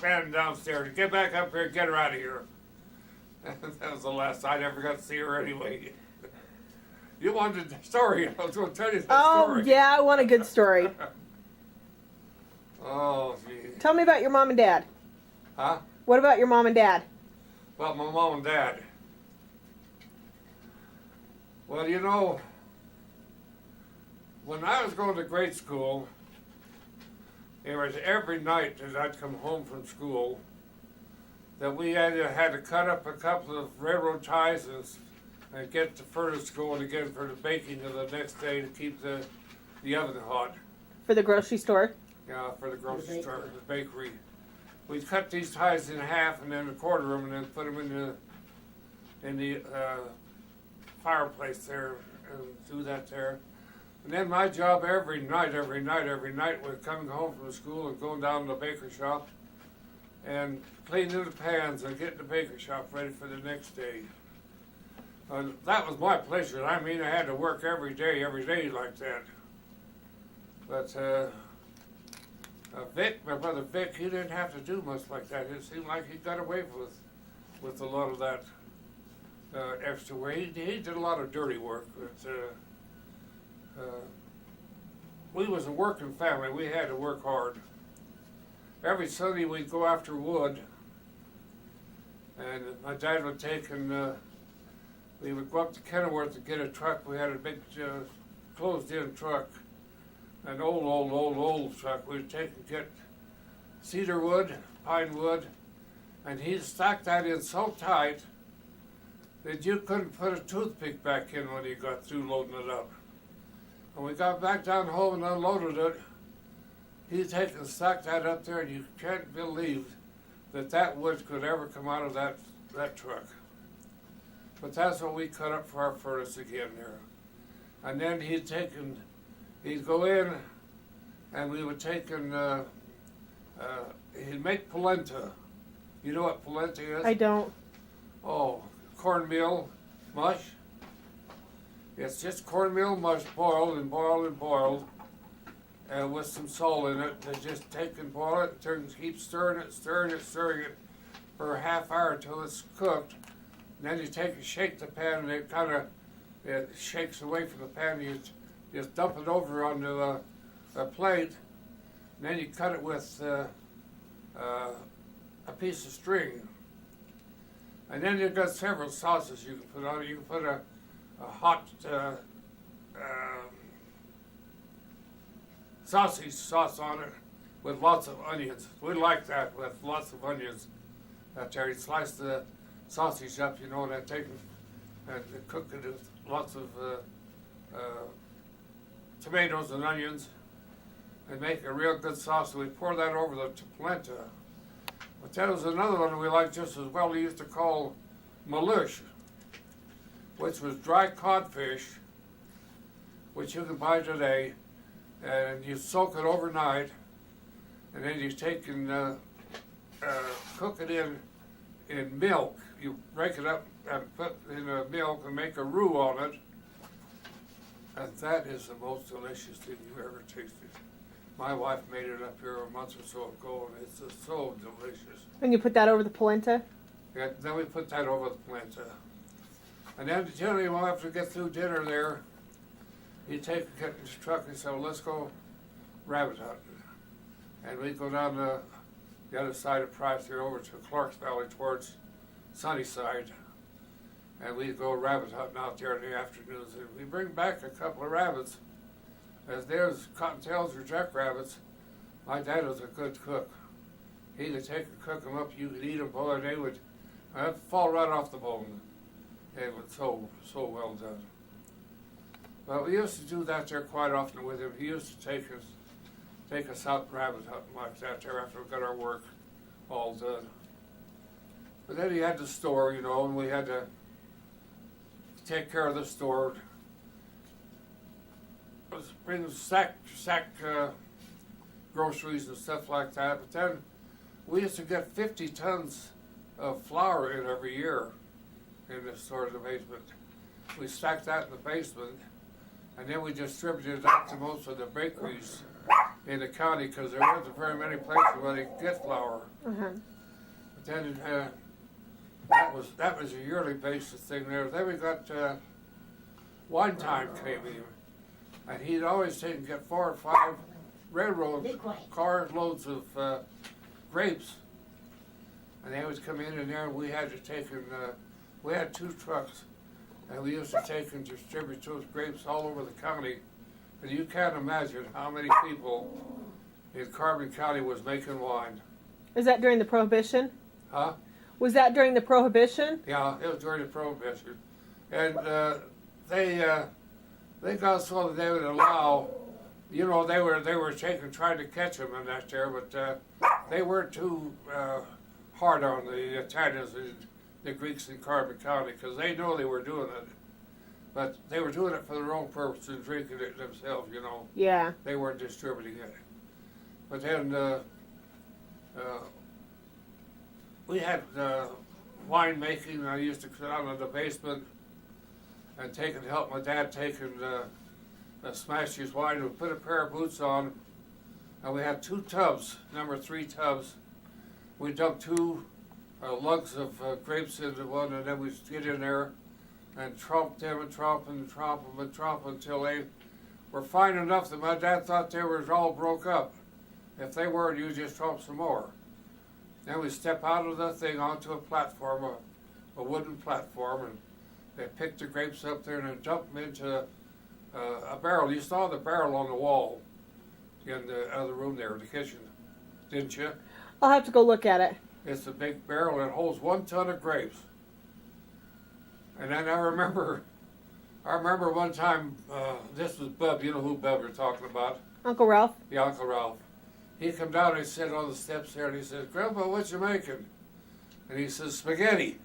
man downstairs. Get back up here and get her out of here. That was the last I ever got to see her anyway. You wanted the story. I was going to tell you that story. Oh, yeah, I want a good story. Oh, gee. Tell me about your mom and dad. Huh? What about your mom and dad? About my mom and dad. Well, you know, when I was going to grade school, it was every night as I'd come home from school that we had to cut up a couple of railroad ties and get the furnace going again for the baking of the next day to keep the oven hot. For the grocery store? Yeah, for the grocery store, the bakery. We'd cut these ties in half and then quarter them and then put them in in the fireplace there and do that there. And then my job every night was coming home from school and going down to the baker shop and cleaning the pans and getting the baker shop ready for the next day. That was my pleasure. I mean, I had to work every day like that. But Vic, my brother Vic, he didn't have to do much like that. It seemed like he got away with a lot of that extra work. He did a lot of dirty work, but we was a working family. We had to work hard. Every Sunday we'd go after wood, and my dad would take and we would go up to Kenilworth to get a truck. We had a big closed-in truck, an old truck. We'd take and get cedar wood, pine wood, and he'd stack that in so tight that you couldn't put a toothpick back in when you got through loading it up. When we got back down home and unloaded it, he'd take and stack that up there, and you can't believe that wood could ever come out of that truck. But that's what we cut up for our furnace again there. And then he'd go in, and we would take and he'd make polenta. You know what polenta is? I don't. Oh, cornmeal mush. It's just cornmeal mush boiled and boiled and boiled, and with some salt in it. They just take and boil it, and keep stirring it for a half hour until it's cooked. And then you take and shake the pan, and it shakes away from the pan. You just dump it over onto a plate, and then you cut it with a piece of string. And then you've got several sauces you can put on it. You can put a hot sausage sauce on it with lots of onions. We like that with lots of onions. There you slice the sausage up, and then take and cook it with lots of tomatoes and onions, and make a real good sauce. We pour that over the polenta. But that was another one we liked just as well. We used to call malush, which was dry codfish, which you can buy today, and you soak it overnight, and then you take and cook it in milk. You break it up and put in a milk and make a roux on it, and that is the most delicious thing you ever tasted. My wife made it up here a month or so ago, and it's just so delicious. And you put that over the polenta? Yeah, then we put that over the polenta. And then generally, after we get through dinner there, he'd get in his truck and say, well, let's go rabbit hunting. And we'd go down the other side of Price here over to Clark's Valley towards Sunnyside. And we'd go rabbit hunting out there in the afternoons. And we'd bring back a couple of rabbits. As there's cottontails or jackrabbits, my dad was a good cook. He could take and cook them up. You could eat them, boy, and they would fall right off the bone. It was so well done. But we used to do that there quite often with him. He used to take us out rabbit hunting like that there after we got our work all done. But then he had the store, and we had to take care of the store. Bring sack groceries and stuff like that. But then we used to get 50 tons of flour in every year in the store in the basement. We stacked that in the basement, and then we distributed it out to most of the bakeries in the county because there wasn't very many places where they could get flour. Uh-huh. But then that was a yearly basis thing there. Then we got wine time came in. And he'd always take and get 4 or 5 railroad car loads of grapes. And they would come in there, and we had to take and, we had 2 trucks, and we used to take and distribute those grapes all over the county. And you can't imagine how many people in Carbon County was making wine. Is that during the Prohibition? Huh? Was that during the Prohibition? Yeah, it was during the Prohibition. And they got so that they would allow, they were trying to catch them in that there, but they weren't too hard on the Italians. the Greeks in Carbon County, because they know they were doing it. But they were doing it for their own purpose and drinking it themselves, you know. Yeah. They weren't distributing it. But then we had wine making. I used to sit down in the basement and help my dad take and smash his wine. We put a pair of boots on, and we had 2 tubs, number 3 tubs. We dumped 2 lugs of grapes into one, and then we'd get in there and tromp them and tromp and tromp them and tromp until they were fine enough that my dad thought they were all broke up. If they weren't, you just tromp some more. Then we step out of the thing onto a platform, a wooden platform, and they picked the grapes up there and then dumped them into a barrel. You saw the barrel on the wall in the other room there, the kitchen, didn't you? I'll have to go look at it. It's a big barrel that holds 1 ton of grapes. And then I remember one time, this was Bub, you know who Bub we're talking about? Uncle Ralph? Yeah, Uncle Ralph. He come down and he sat on the steps there and he says, Grandpa, what you making? And he says, spaghetti.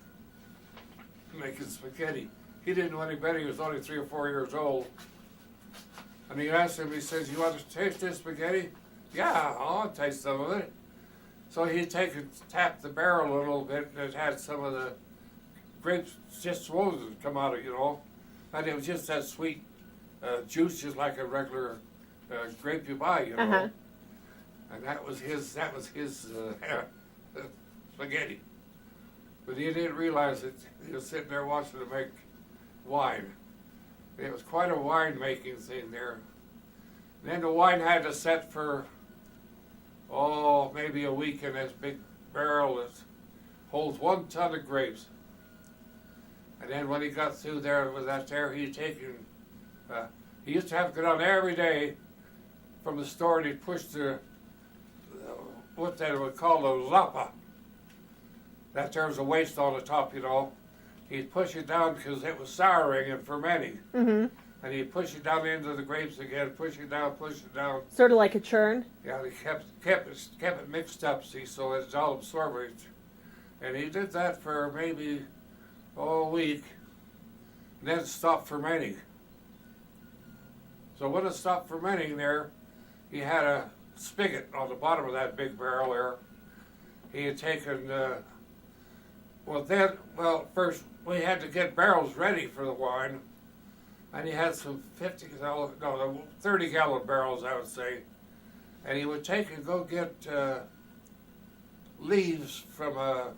Making spaghetti. He didn't know any better, he was only 3 or 4 years old. And he asked him, he says, you want to taste this spaghetti? Yeah, I'll taste some of it. So he'd tap the barrel a little bit, and it had some of the grapes just supposed to come out of, you know. And it was just that sweet juice, just like a regular grape you buy, you know. Uh-huh. And that was his spaghetti. But he didn't realize that he was sitting there watching them make wine. It was quite a wine-making thing there. And then the wine had to set for, maybe a week in this big barrel that holds 1 ton of grapes. And then when he got through there with that there, he used to have to go down every day from the store and he'd push what they would call a lapa. That there was a waste on the top, you know. He'd push it down because it was souring and fermenting. Mm-hmm. And he'd push it down into the grapes again, push it down. Sort of like a churn? Yeah, he kept it mixed up, see, so it's all absorbent. And he did that for maybe a week, and then it stopped fermenting. So when it stopped fermenting there, he had a spigot on the bottom of that big barrel there. He had taken, first we had to get barrels ready for the wine, and he had some 30-gallon barrels, I would say. And he would take and go get leaves from a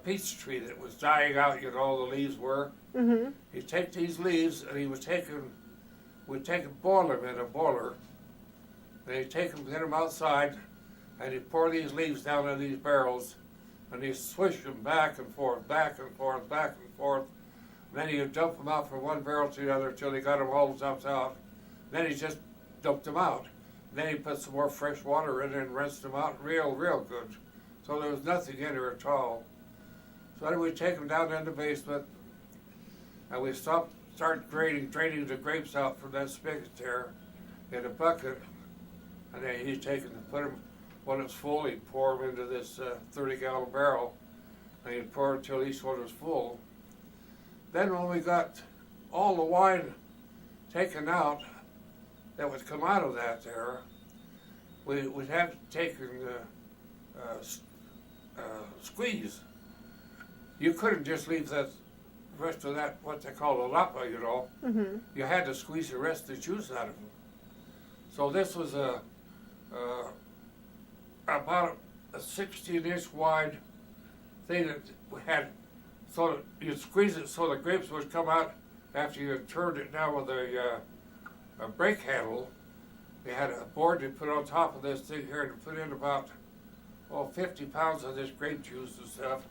peach tree that was dying out, you know, all the leaves were. Mm-hmm. He'd take these leaves and we'd take and boil them in a boiler. And he'd take them, get them outside, and he'd pour these leaves down in these barrels, and he'd swish them back and forth, back and forth, back and forth. And then he'd dump them out from one barrel to the other until he got them all dumped out. Then he just dumped them out. Then he put some more fresh water in it and rinsed them out real good. So there was nothing in there at all. So then we'd take them down in the basement, and we'd start draining the grapes out from that spigot there in a bucket. And then he'd take them and put them, when it was full, he'd pour them into this 30-gallon barrel, and he'd pour it until each one was full. Then when we got all the wine taken out that would come out of that there, we'd have to take and squeeze. You couldn't just leave that rest of that, what they call a lapa, you know. Mm-hmm. You had to squeeze the rest of the juice out of them. So this was about a 16-inch wide thing that we had, so that you'd squeeze it so the grapes would come out after you had turned it down with a brake handle. They had a board to put on top of this thing here and put in about 50 pounds of this grape juice and stuff,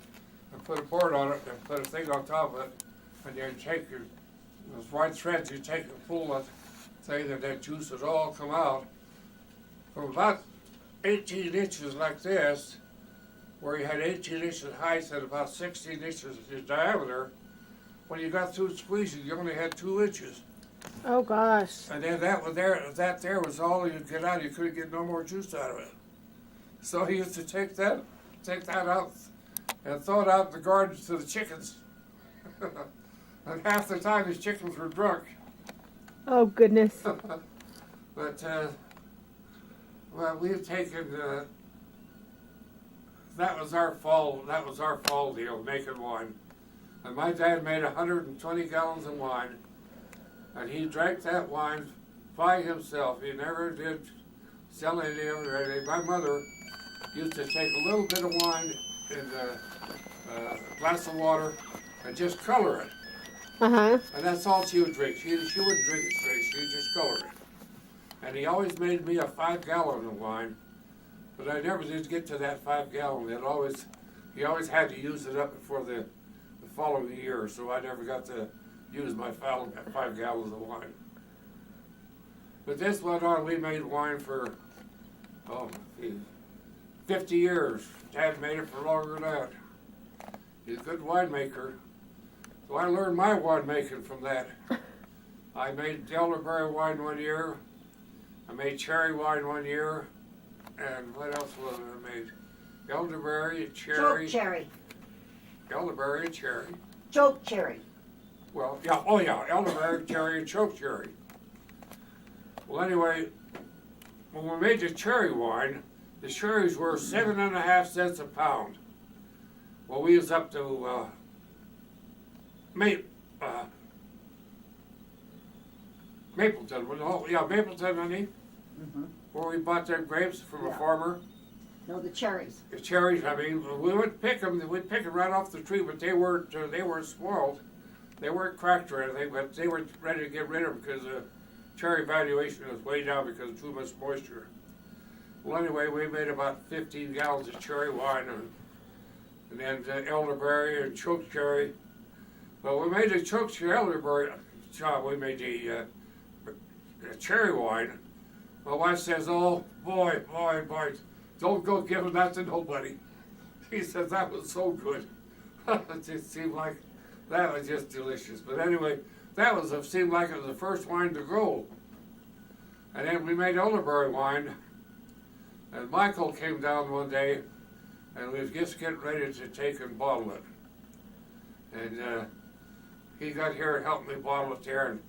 and put a board on it and put a thing on top of it, and then take those white threads, you take and pull that thing, and that juice would all come out. From about 18 inches like this, where you had 18 inches height and about 16 inches in diameter, when you got through squeezing, you only had 2 inches. Oh gosh. And then that there was all you'd get out. You couldn't get no more juice out of it. So he used to take that out and throw it out in the gardens to the chickens. And half the time his chickens were drunk. Oh, goodness. But, well, we've taken, that was our fall deal, making wine. And my dad made 120 gallons of wine, and he drank that wine by himself. He never did sell any of it or anything. My mother used to take a little bit of wine in a glass of water and just color it. Uh-huh. And that's all she would drink. She wouldn't drink it straight, she would just color it. And he always made me a 5-gallon of wine, but I never did get to that 5-gallon. He always had to use it up before the following year, so I never got to use my 5 gallons of wine. But this went on, we made wine for, 50 years. Dad made it for longer than that. He's a good winemaker. So I learned my winemaking from that. I made elderberry wine one year. I made cherry wine one year. And what else was it I made? Elderberry, cherry. Choke cherry. Elderberry and cherry. Choke cherry. Well, yeah, elderberry, cherry, and choke cherry. Well, anyway, when we made the cherry wine, the cherries were 7.5 cents a pound. Well, we was up to Mapleton. Mapleton, honey, Mm-hmm. where we bought their grapes from a farmer. No, the cherries. The cherries, I mean, we would pick them. We'd pick them right off the tree, but they weren't spoiled. They weren't cracked or anything, but they were ready to get rid of them because the cherry valuation was way down because of too much moisture. Well, anyway, we made about 15 gallons of cherry wine and then elderberry and choke cherry. But we made the choke cherry elderberry. We made the cherry wine. My wife says, "Oh boy, don't go giving that to nobody." She says that was so good. It just seemed like that was just delicious. But anyway, seemed like it was the first wine to go. And then we made elderberry wine. And Michael came down one day, and we was just getting ready to take and bottle it. And he got here and helped me bottle it there, and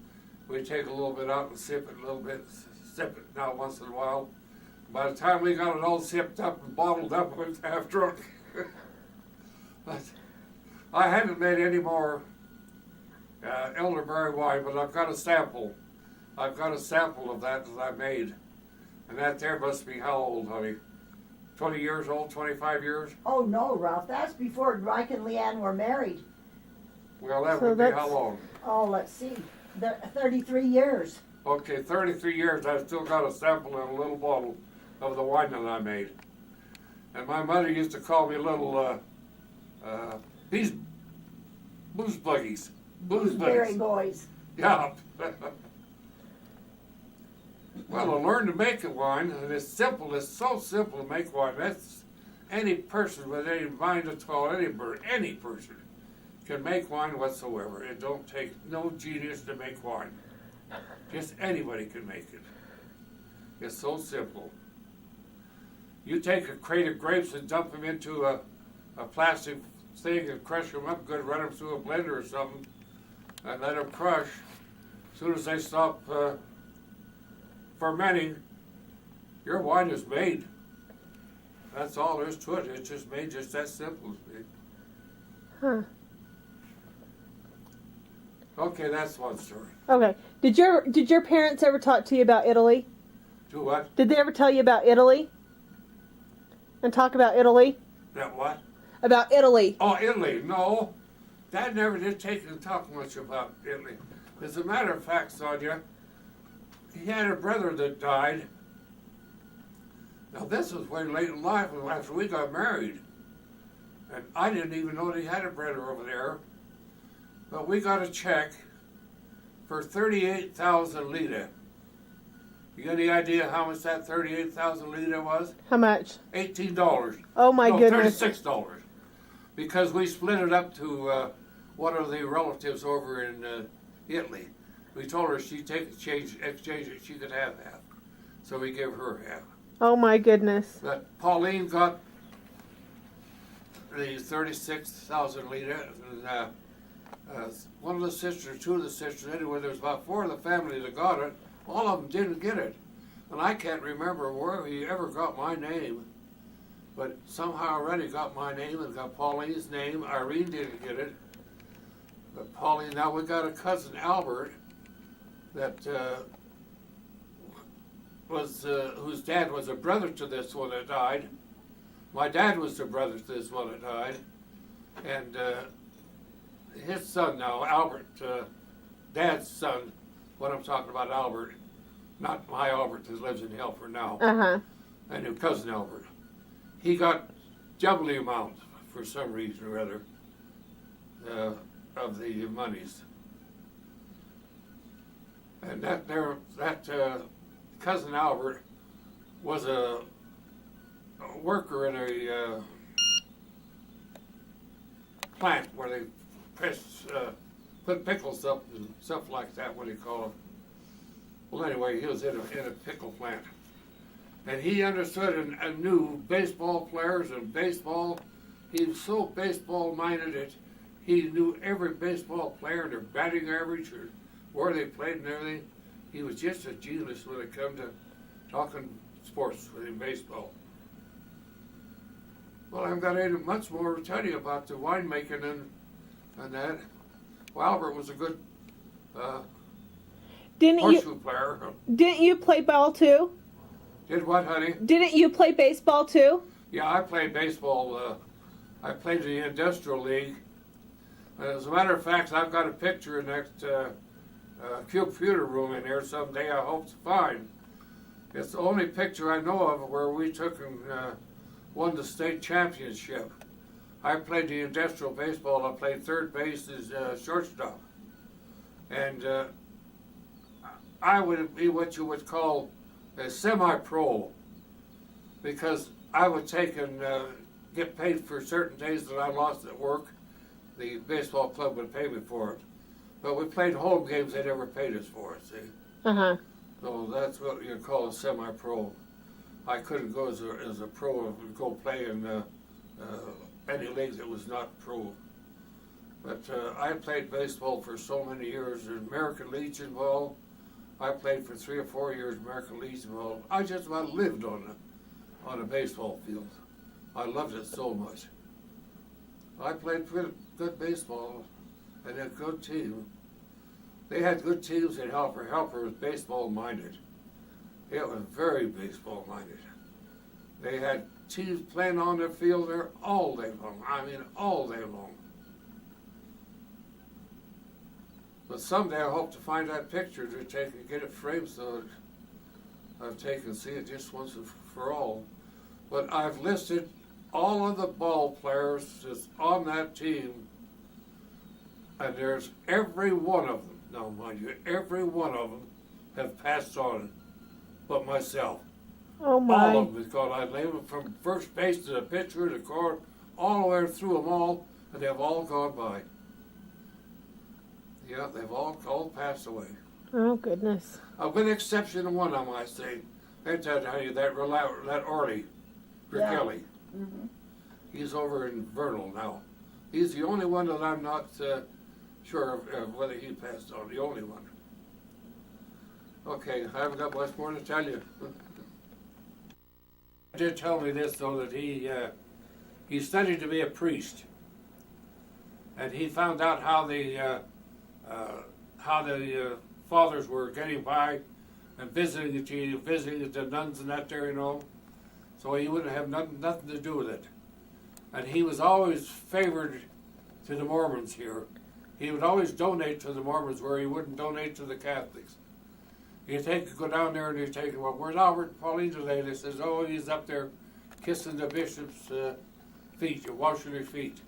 we'd take a little bit out and sip it a little bit, sip it now once in a while. By the time we got it all sipped up and bottled up, we was half drunk. But I haven't made any more elderberry wine, but I've got a sample. I've got a sample of that I made. And that there must be how old, honey? 20 years old, 25 years? Oh, no, Ralph, that's before Mike and Leanne were married. Well, that So would be that's- how long? Oh, let's see. 33 years. Okay, 33 years, I've still got a sample in a little bottle of the wine that I made. And my mother used to call me little, these booze buggies. Booze Berry buddies. boys. Yeah. Well, I learned to make a wine, and it's simple. It's so simple to make wine. That's any person with any mind at all, any person can make wine whatsoever. It don't take no genius to make wine. Just anybody can make it. It's so simple. You take a crate of grapes and dump them into a plastic thing and crush them up good, run them through a blender or something, and let them crush. As soon as they stop fermenting, your wine is made. That's all there is to it. It's just made just that simple. Huh. Okay, that's one story. Okay. Did your parents ever talk to you about Italy? Do what? Did they ever tell you about Italy? And talk about Italy? That what? About Italy. Oh, Italy. No. Dad never did take and talk much about Italy. As a matter of fact, Sonia, he had a brother that died. Now this was way late in life after we got married. And I didn't even know that he had a brother over there. But we got a check for 38,000 lira. You got any idea how much that 38,000 lira was? How much? $18. Oh my goodness. $36. Because we split it up to one of the relatives over in Italy. We told her she'd exchange it, she could have half. So we gave her half. Oh my goodness. But Pauline got the 36,000 liter, and one of the sisters, two of the sisters, anyway, there was about four of the family that got it. All of them didn't get it. And I can't remember where he ever got my name, but somehow Rennie got my name and got Pauline's name. Irene didn't get it. But Pauline, now we got a cousin, Albert, that whose dad was a brother to this one that died. My dad was the brother to this one that died. And his son now, Albert, Dad's son, what I'm talking about, Albert, not my Albert that lives in Helper now, and his cousin Albert. He got double the amount for some reason or other of the monies. And that cousin Albert was a worker in a plant where they put pickles up and stuff like that, what do you call it? Well, anyway, he was in a pickle plant. And he understood and knew baseball players and baseball. He was so baseball minded that he knew every baseball player and their batting average or where they played and everything. He was just a genius when it come to talking sports in baseball. Well, I've got much more to tell you about the winemaking and that. Well, Albert was a good horseshoe player. Didn't you play ball too? Did what, honey? Didn't you play baseball too? Yeah, I played baseball. I played in the Industrial League. As a matter of fact, I've got a picture in that computer room in there someday I hope to find. It's the only picture I know of where we took and won the state championship. I played the industrial baseball. I played third base as shortstop. And I would be what you would call a semi-pro, because I would take and get paid for certain days that I lost at work. The baseball club would pay me for it. But we played home games they never paid us for it, see? So that's what you call a semi-pro. I couldn't go as a pro and go play in any league that was not pro. But I played baseball for so many years. American Legion ball, I played for 3 or 4 years American Legion ball. I just about lived on a baseball field. I loved it so much. I played good baseball and a good team. They had good teams at Helper. Helper was baseball minded. It was very baseball minded. They had teams playing on their field there all day long. I mean, all day long. But someday I hope to find that picture to take and get it framed so that I've taken and see it just once and for all. But I've listed all of the ball players that's on that team, and there's every one of them. Now, mind you, every one of them have passed on, but myself. Oh my! All of them, because I labeled them from first base to the pitcher, the court, all the way through them all, and they've all gone by. Yeah, they've all passed away. Oh goodness! With the exception of one, I might say. That's that Orly, Kelly. Mm-hmm. He's over in Vernal now. He's the only one that I'm not sure of whether he passed on. The only one. Okay, I haven't got much more to tell you. He did tell me this though, that he studied to be a priest, and he found out how the fathers were getting by and visiting the nuns and that there, you know. So he wouldn't have nothing to do with it. And he was always favored to the Mormons here. He would always donate to the Mormons where he wouldn't donate to the Catholics. He'd go down there and he'd take, well, where's Albert Pauline today? They says, oh, he's up there kissing the bishop's feet, or washing his feet.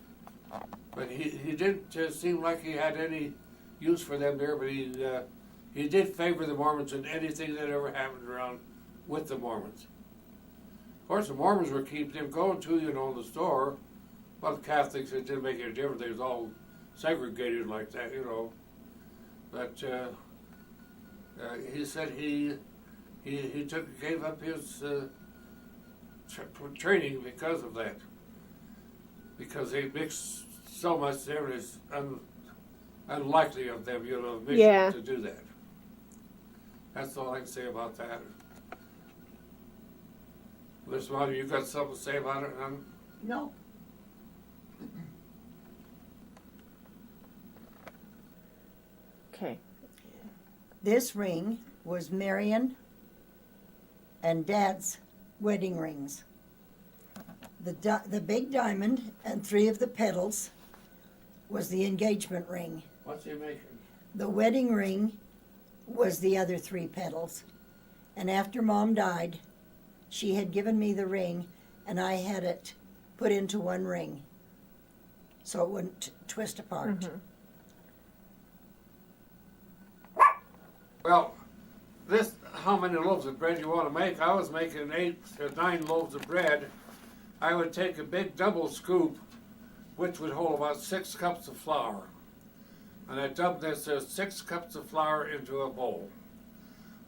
But he didn't seem like he had any use for them there, but he did favor the Mormons in anything that ever happened around with the Mormons. Of course, the Mormons were keeping him going too, you know, in the store. Well, the Catholics, it didn't make any difference. They was all segregated like that, you know. But he said he gave up his training because of that. because they mix so much there, it's unlikely of them, mixing Yeah. to do that. That's all I can say about that. Miss Marty, you got something to say about it, huh? No. Okay. This ring was Marion and Dad's wedding rings. The big diamond and 3 of the petals was the engagement ring. What's he making? The wedding ring was the other 3 petals. And after Mom died, she had given me the ring, and I had it put into one ring so it wouldn't twist apart. Mhm. Well, how many loaves of bread you want to make? I was making 8 or 9 loaves of bread. I would take a big double scoop, which would hold about 6 cups of flour. And I dumped this 6 cups of flour into a bowl.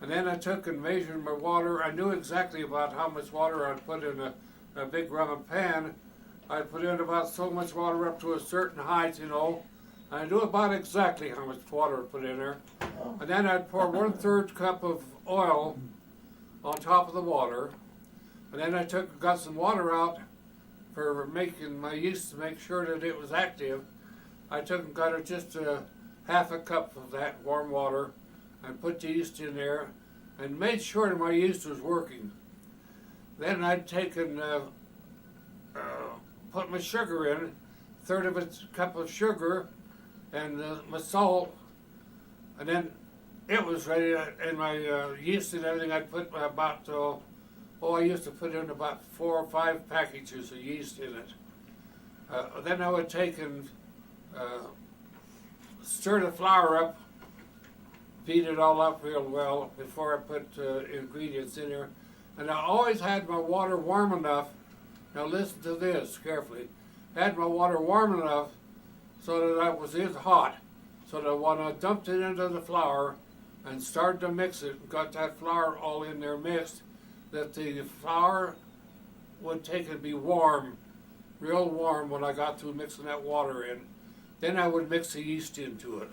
And then I took and measured my water. I knew exactly about how much water I'd put in a big round pan. I'd put in about so much water up to a certain height, And I knew about exactly how much water to put in there. And then I'd pour 1/3 cup of oil on top of the water. And then I got some water out for making my yeast to make sure that it was active. I took and got just a half a cup of that warm water and put the yeast in there and made sure that my yeast was working. Then I'd taken, put my sugar in, 1/3 of a cup of sugar and my salt, and then it was ready, and my yeast and everything I'd put about, I used to put in about 4 or 5 packages of yeast in it. Then I would take and stir the flour up, beat it all up real well before I put ingredients in there. And I always had my water warm enough. Now listen to this carefully. Had my water warm enough so that it was hot, so that when I dumped it into the flour and started to mix it, and got that flour all in there mixed, that the flour would take and be warm, real warm when I got through mixing that water in. Then I would mix the yeast into it.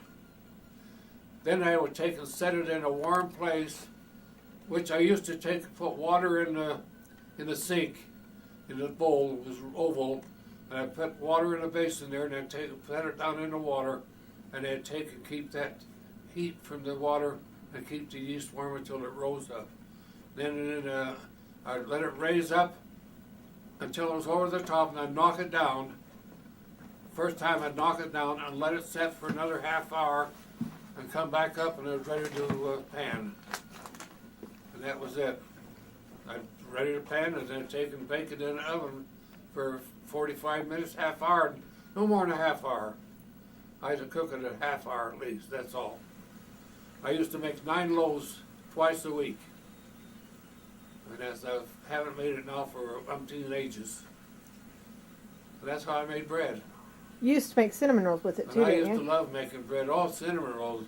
Then I would take and set it in a warm place, which I used to take and put water in the sink, in the bowl. It was oval, and I put water in a basin there, and I'd put it down in the water, and I'd take and keep that heat from the water and keep the yeast warm until it rose up. Then I'd let it raise up until it was over the top, and I'd knock it down. First time I'd knock it down and let it set for another half hour and come back up, and it was ready to pan. And that was it. I'd ready to pan, and then take and bake it in the oven for 45 minutes, half hour, no more than a half hour. I had to cook it a half hour at least, that's all. I used to make 9 loaves twice a week. And as I haven't made it now for umpteen ages. But that's how I made bread. You used to make cinnamon rolls with it And too, I didn't used to you? love making bread, all cinnamon rolls.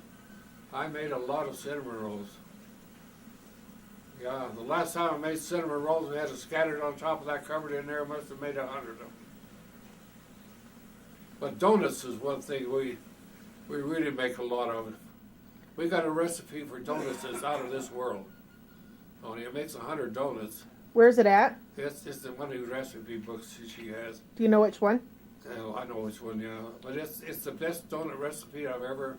I made a lot of cinnamon rolls. Yeah, the last time I made cinnamon rolls, we had it scattered on top of that cupboard in there, must have made 100 of them. But donuts is one thing we really make a lot of. We got a recipe for donuts that's out of this world. Only it makes 100 donuts. Where's it at? It's in one of the recipe books she has. Do you know which one? Oh, I know which one, yeah. But it's the best donut recipe I've ever.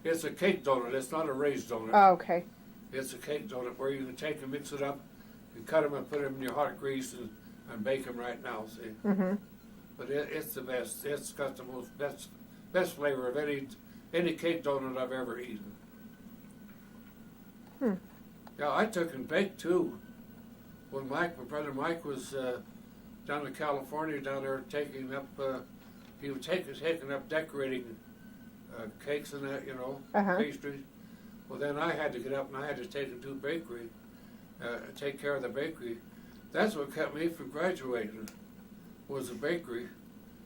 It's a cake donut. It's not a raised donut. Oh, okay. It's a cake donut where you can take and mix it up, and cut them and put them in your hot grease and bake them right now. See. Mm-hmm. But it's the best. It's got the most best flavor of any cake donut I've ever eaten. Hmm. Yeah, I took and baked too. When my brother Mike was down in California, down there taking up, he was taking up decorating cakes and that, Uh-huh. pastries. Well, then I had to get up and I had to take him to the bakery, take care of the bakery. That's what kept me from graduating, was the bakery.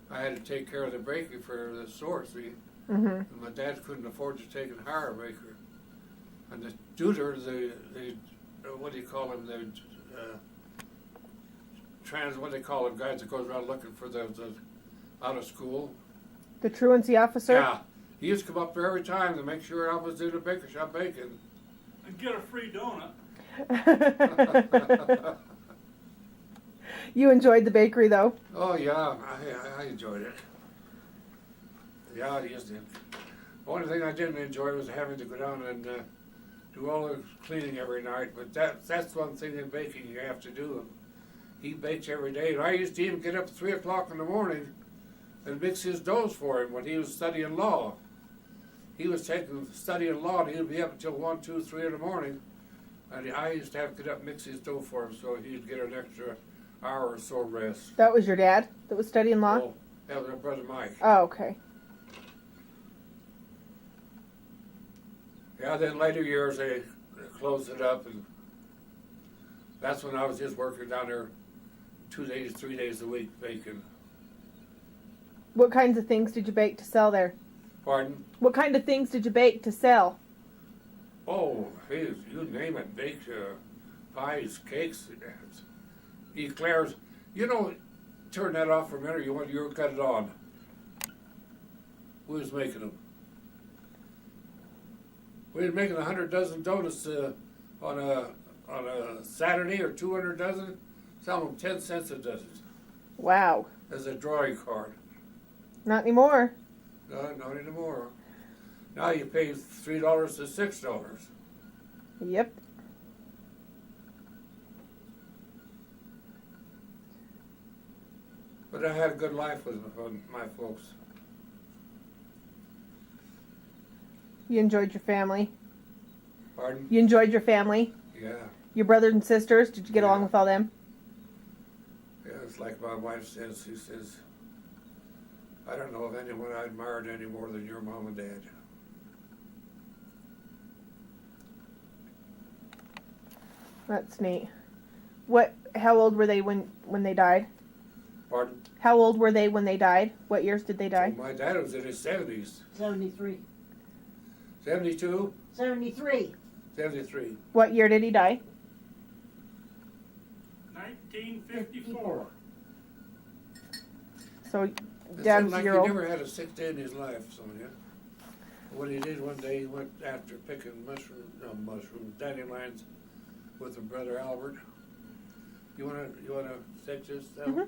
I had to take care of the bakery for the store, see. Mm-hmm. And my dad couldn't afford to take and hire a baker. And the tutor, what do you call him, what do they call them, guys that goes around looking for the out of school. The truancy officer? Yeah. He used to come up there every time to make sure I was in the baker shop baking. And get a free donut. You enjoyed the bakery, though? Oh, yeah, I enjoyed it. Yeah, I used to. The only thing I didn't enjoy was having to go down and do all the cleaning every night, but that's one thing in baking you have to do. He bakes every day, and I used to even get up at 3 o'clock in the morning and mix his doughs for him when he was studying law. He was studying law, and he'd be up until 1, 2, 3 in the morning, and I used to have to get up and mix his dough for him so he'd get an extra hour or so rest. That was your dad that was studying law? Oh, that was my brother Mike. Oh, okay. Yeah, then later years they closed it up, and that's when I was just working down there 2 days, 3 days a week baking. What kinds of things did you bake to sell there? Pardon? What kind of things did you bake to sell? Oh, you name it, baked pies, cakes, eclairs. You know, turn that off for a minute, you cut it on. Who was making them? We were making 100 dozen donuts on a Saturday, or 200 dozen, selling them 10 cents a dozen Wow. as a drawing card. Not anymore. No, not anymore. Now you pay $3 to $6. Yep. But I had a good life with my folks. You enjoyed your family? Pardon? You enjoyed your family? Yeah. Your brothers and sisters? Did you get along with all them? Yeah, it's like my wife says, she says, I don't know of anyone I admired any more than your mom and dad. That's neat. How old were they when they died? Pardon? How old were they when they died? What years did they die? Well, my dad was in his 70s. 73. 72? 73. 73. What year did he die? 1954. So It Dad's seemed like year he old. never had a sick day in his life, Sonia. What he did one day, he went after picking dandelions with her brother Albert. You wanna take this down? Mhm.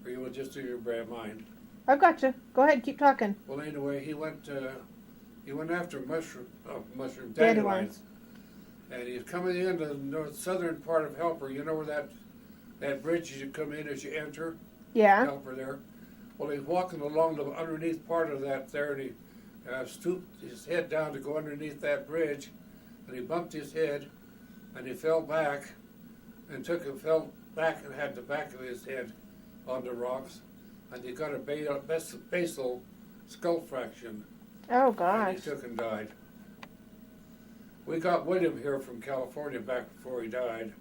Or you want to just do your bad mind? I've got you. Go ahead, keep talking. Well, anyway, he went after mushroom Dandelions. dandelions, and he's coming in the north southern part of Helper. You know where that bridge you come in as you enter Yeah. Helper there. Well, he's walking along the underneath part of that there, and he stooped his head down to go underneath that bridge, and he bumped his head, and he fell back, and fell back and had the back of his head on the rocks, and he got a basal skull fraction. Oh And gosh. he took and died. We got William here from California back before he died,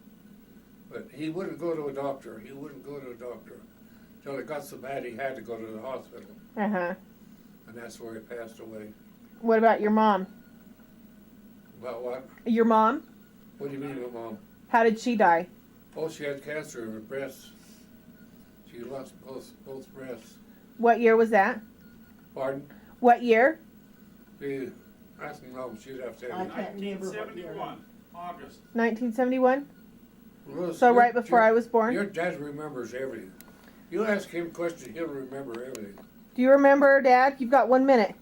but he wouldn't go to a doctor. He wouldn't go to a doctor until it got so bad he had to go to the hospital, Uh-huh. and that's where he passed away. What about your mom? About what? Your mom? What do you mean, my mom? How did she die? Oh, she had cancer in her breasts. She lost both breasts. What year was that? Pardon? What year? I don't know. She'd have to I have it. can't remember what year. 1971, August. 1971? Louis, So your- right before your- I was born? Your dad remembers everything. You ask him questions, he'll remember everything. Do you remember, Dad? You've got 1 minute.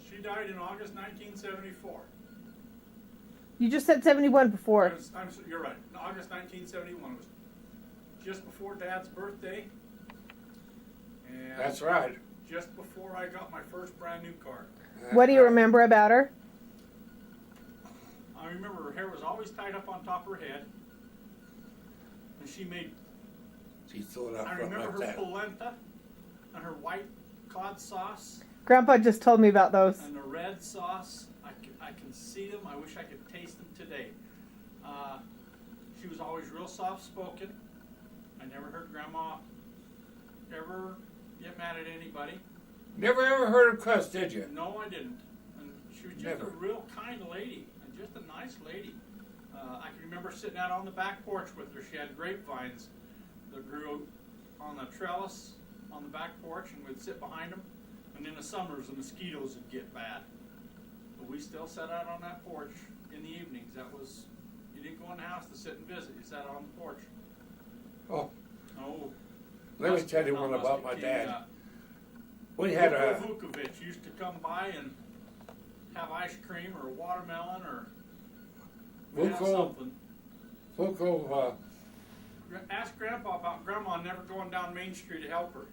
She died in August 1974. You just said 71 before. You're right. In August 1971 was just before Dad's birthday, and That's right. just before I got my first brand new car. That's What do you right. remember about her? I remember her hair was always tied up on top of her head, and she made. She threw it up I front remember like her that. polenta and her white cod sauce Grandpa just told me about those. and the red sauce. I can see them. I wish I could taste them today. She was always real soft-spoken. I never heard Grandma ever get mad at anybody. Never ever heard him cuss, did you? No, I didn't. And she was just Never. a real kind lady, and just a nice lady. I can remember sitting out on the back porch with her. She had grapevines that grew on the trellis on the back porch and we'd sit behind them. And in the summers, the mosquitoes would get bad. But we still sat out on that porch in the evenings. You didn't go in the house to sit and visit. You sat on the porch. Oh, Oh. let me tell you one about my dad. We had a, Vukovic used to come by and have ice cream or watermelon or have something. Vuko, Ask Grandpa about Grandma never going down Main Street to help her.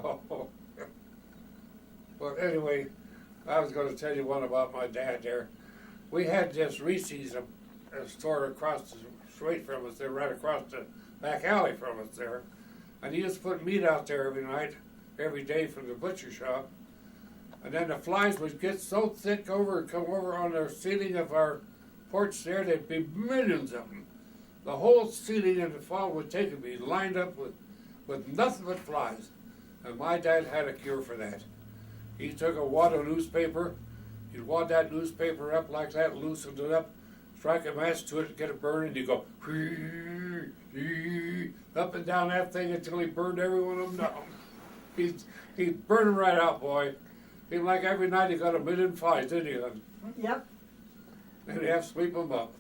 oh. Well, anyway, I was gonna tell you one about my dad there. We had this Reese's, a store across the street from us there, right across the back alley from us there. And he used to put meat out there every night, every day from the butcher shop. And then the flies would get so thick come over on the ceiling of our porch there, there'd be millions of them. The whole ceiling in the fall would take and be lined up with nothing but flies. And my dad had a cure for that. He took a wad of newspaper, he'd wad that newspaper up like that, loosened it up, strike a match to it, get it burning, you go up and down that thing until he burned every one of them down. He's burning right out, boy. Seemed like every night he got 1,000,000 flies, didn't he? Yep. And he'd have to sweep them up.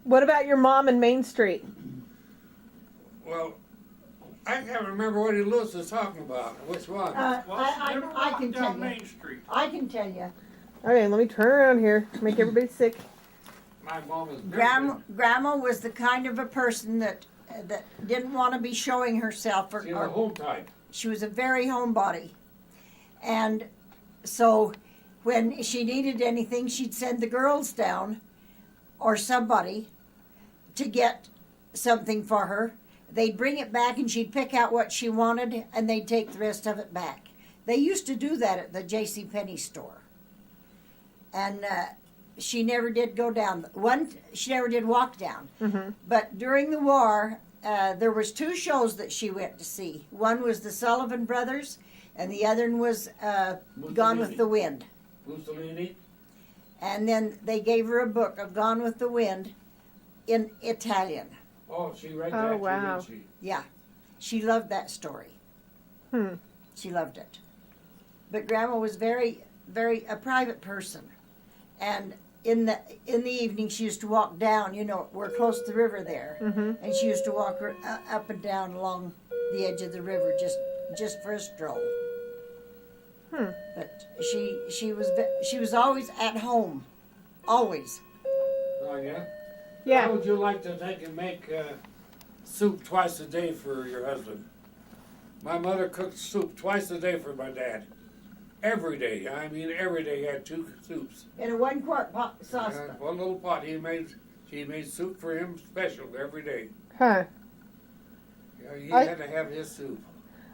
What about your mom and Main Street? Well, I can't remember what Lewis was talking about. Which one? Well, she never I can walked tell down you. Main Street. I can tell you. Okay, let me turn around here. Make everybody sick. My mom was Grandma was the kind of a person that didn't want to be showing herself. She was a home type. She was a very homebody. And so when she needed anything, she'd send the girls down or somebody to get something for her. They'd bring it back and she'd pick out what she wanted and they'd take the rest of it back. They used to do that at the JCPenney store. And she never did go down. She never did walk down. Mm-hmm. But during the war, there was 2 shows that she went to see. One was the Sullivan Brothers, and the other one was Gone with the Wind. Mussolini? And then they gave her a book of Gone with the Wind in Italian. Oh, she read Oh, that, wow. didn't she? Yeah, she loved that story. She loved it. But Grandma was very, very a private person, and in the evening she used to walk down. You know, we're close to the river there, and she used to walk up and down along the edge of the river just for a stroll. But she was always at home, always. Oh, yeah? Yeah. How would you like to take and make soup twice a day for your husband? My mother cooked soup twice a day for my dad. Every day. I mean, every day he had 2 soups. In a 1-quart saucepan. One little pot. She made soup for him special every day. Huh. Yeah, he I- had to have his soup.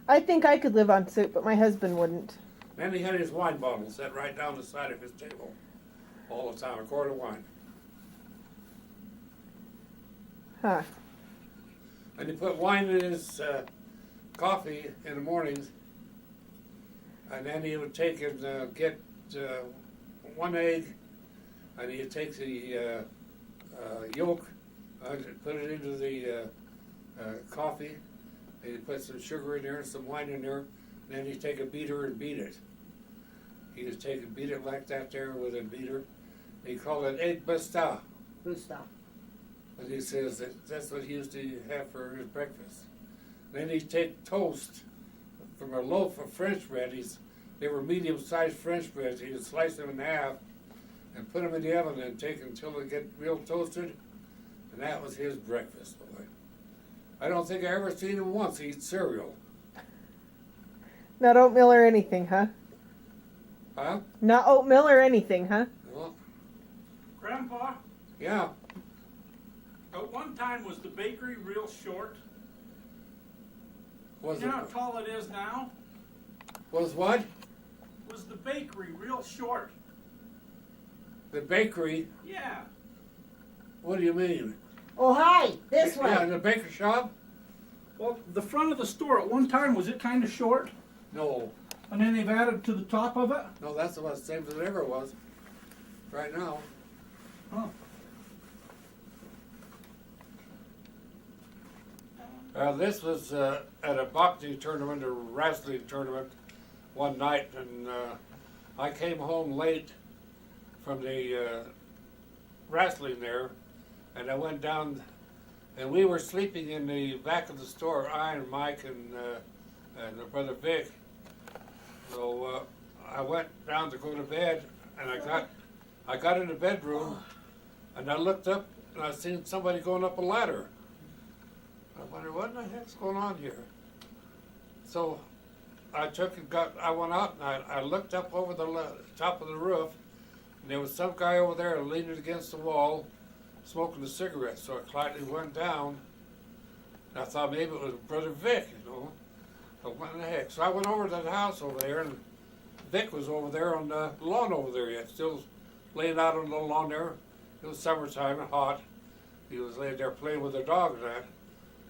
I think I could live on soup, but my husband wouldn't. Then he had his wine bottle set right down the side of his table all the time, a quart of wine. Huh. And he put wine in his coffee in the mornings, and then he would take and get 1 egg, and he'd take the yolk, put it into the coffee, and he'd put some sugar in there and some wine in there, and then he'd take a beater and beat it. He would take and beat it like that there with a beater. He called it egg basta. Gustav. And he says that's what he used to have for his breakfast. Then he'd take toast from a loaf of French bread. They were medium-sized French breads. He'd slice them in half and put them in the oven and take until they get real toasted. And that was his breakfast, boy. I don't think I ever seen him once eat cereal. Not oatmeal or anything, huh? Huh? Not oatmeal or anything, huh? Well, Grandpa, yeah. at one time was the bakery real short? Was You know how it? tall it is now? Was what? Was the bakery real short? The bakery? Yeah. What do you mean? Oh, hi, this way. Yeah, the baker shop? Well, the front of the store at one time, was it kind of short? No. And then they've added to the top of it? No, that's about the same as it ever was. Right now. Huh. This was at a boxing tournament, a wrestling tournament, one night, and I came home late from the wrestling there, and I went down, and we were sleeping in the back of the store, I and Mike and my brother Vic. So I went down to go to bed, and I got in the bedroom, and I looked up, and I seen somebody going up a ladder. I wondered, what in the heck's going on here? So I went out and I looked up over the top of the roof, and there was some guy over there leaning against the wall, smoking a cigarette. So I quietly went down, and I thought maybe it was Brother Vic, you know. But what in the heck? So I went over to the house over there, and Vic was over there on the lawn over there yet, still laying out on the lawn there. It was summertime and hot. He was laying there playing with the dog and that.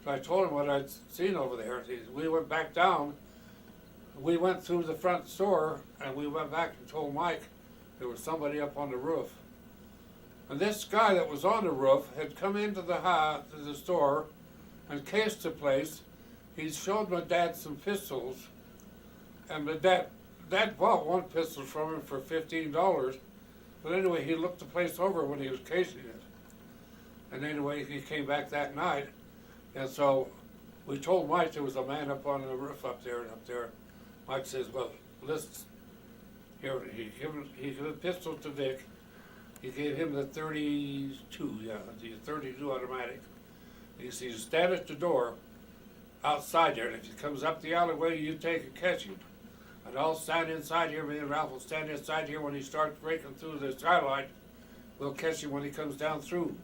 So I told him what I'd seen over there. We went back down. We went through the front door, and we went back and told Mike there was somebody up on the roof. And this guy that was on the roof had come into the store and cased the place. He showed my dad some pistols, and my dad bought one pistol from him for $15. But anyway, he looked the place over when he was casing it. And anyway, he came back that night. And so we told Mike there was a man up on the roof up there. Mike says, well, listen, here, he gave a pistol to Vic. He gave him the 32, the 32 automatic. He says, stand at the door outside there, and if he comes up the alleyway, you take and catch him. And I'll stand inside here, me and Ralph will stand inside here when he starts breaking through the skylight. We'll catch him when he comes down through.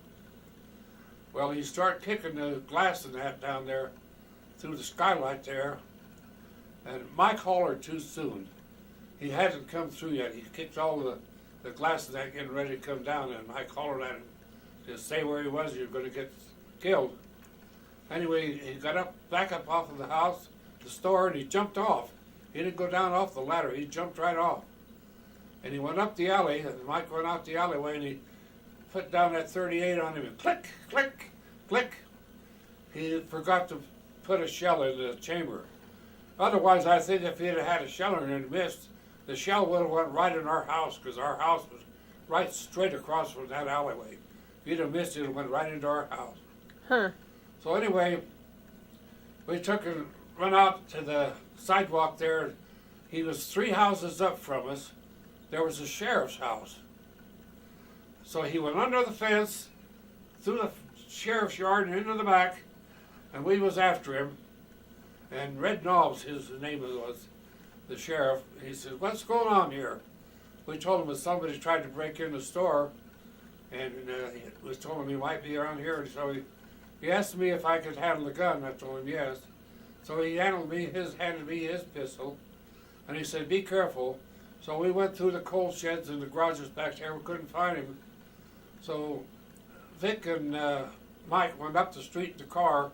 Well, he started kicking the glass and that down there through the skylight there, and Mike hollered too soon. He hadn't come through yet. He kicked all the glass and that getting ready to come down, and Mike hollered at him to stay where he was, you're going to get killed. Anyway, he got back up off of the store, and he jumped off. He didn't go down off the ladder, he jumped right off. And he went up the alley, and Mike went out the alleyway, and he put down that 38 on him, and click, click, click. He forgot to put a shell in the chamber. Otherwise, I think if he'd had a shell in it and missed, the shell would have went right in our house, because our house was right straight across from that alleyway. If he'd have missed it, it went right into our house. Huh. So anyway, we took and went out to the sidewalk there. He was 3 houses up from us. There was a sheriff's house. So he went under the fence, through the sheriff's yard and into the back, and we was after him. And Red Knobs, his name was, the sheriff. He said, what's going on here? We told him that somebody tried to break in the store, and we told him he might be around here. And so he asked me if I could handle the gun. I told him yes. So he handed me his pistol, and he said, be careful. So we went through the coal sheds and the garages back there. We couldn't find him. So Vic and Mike went up the street in the car,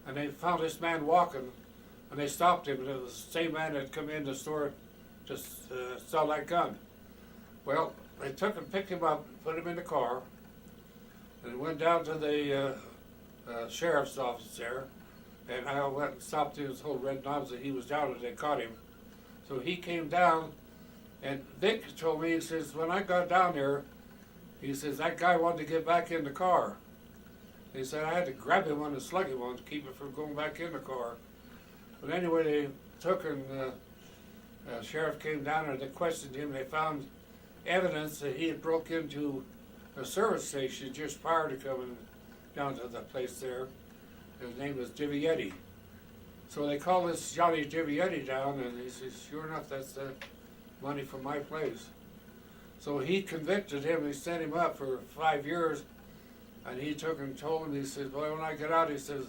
and they found this man walking, and they stopped him, and it was the same man that had come in the store to sell that gun. Well, they took and picked him up, put him in the car, and went down to the sheriff's office there, and I went and stopped him and told Red Knobs that he was down and they caught him. So he came down, and Vic told me, he says, when I got down there, he says, that guy wanted to get back in the car. He said, I had to grab him on and slug him on to keep him from going back in the car. But anyway, they took and the sheriff came down and they questioned him. They found evidence that he had broke into a service station just prior to coming down to the place there. His name was Divietti. So they called this Johnny Divietti down, and he says, sure enough, that's the money from my place. So he convicted him. He sent him up for 5 years, and he took and told him, he says, well, when I get out, he says,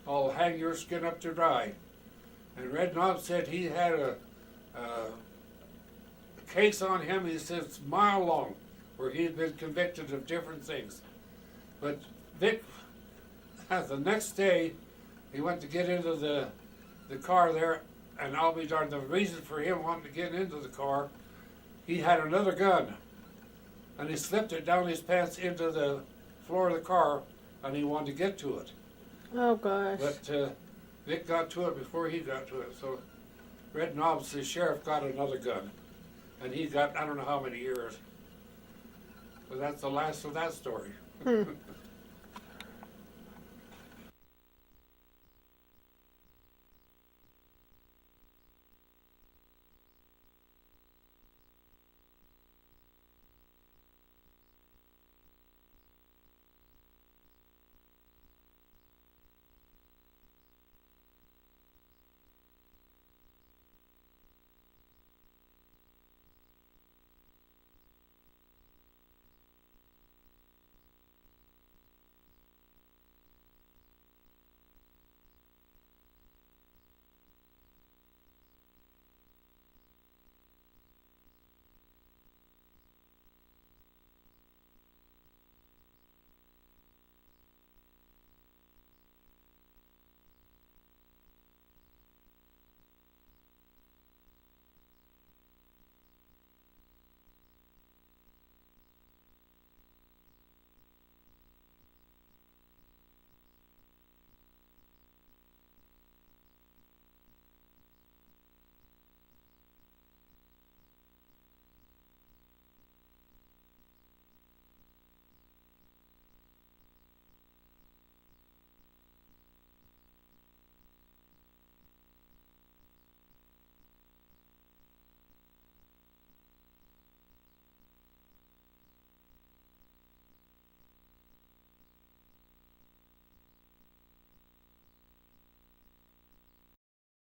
I'll hang your skin up to dry. And Red Knob said he had a case on him, he says, mile long, where he had been convicted of different things. But Vic, the next day, he went to get into the car there, and I'll be darned, the reason for him wanting to get into the car, he had another gun, and he slipped it down his pants into the floor of the car, and he wanted to get to it. Oh gosh. But Vic got to it before he got to it. So Red Knobs, the sheriff, got another gun, and he got I don't know how many years. But that's the last of that story.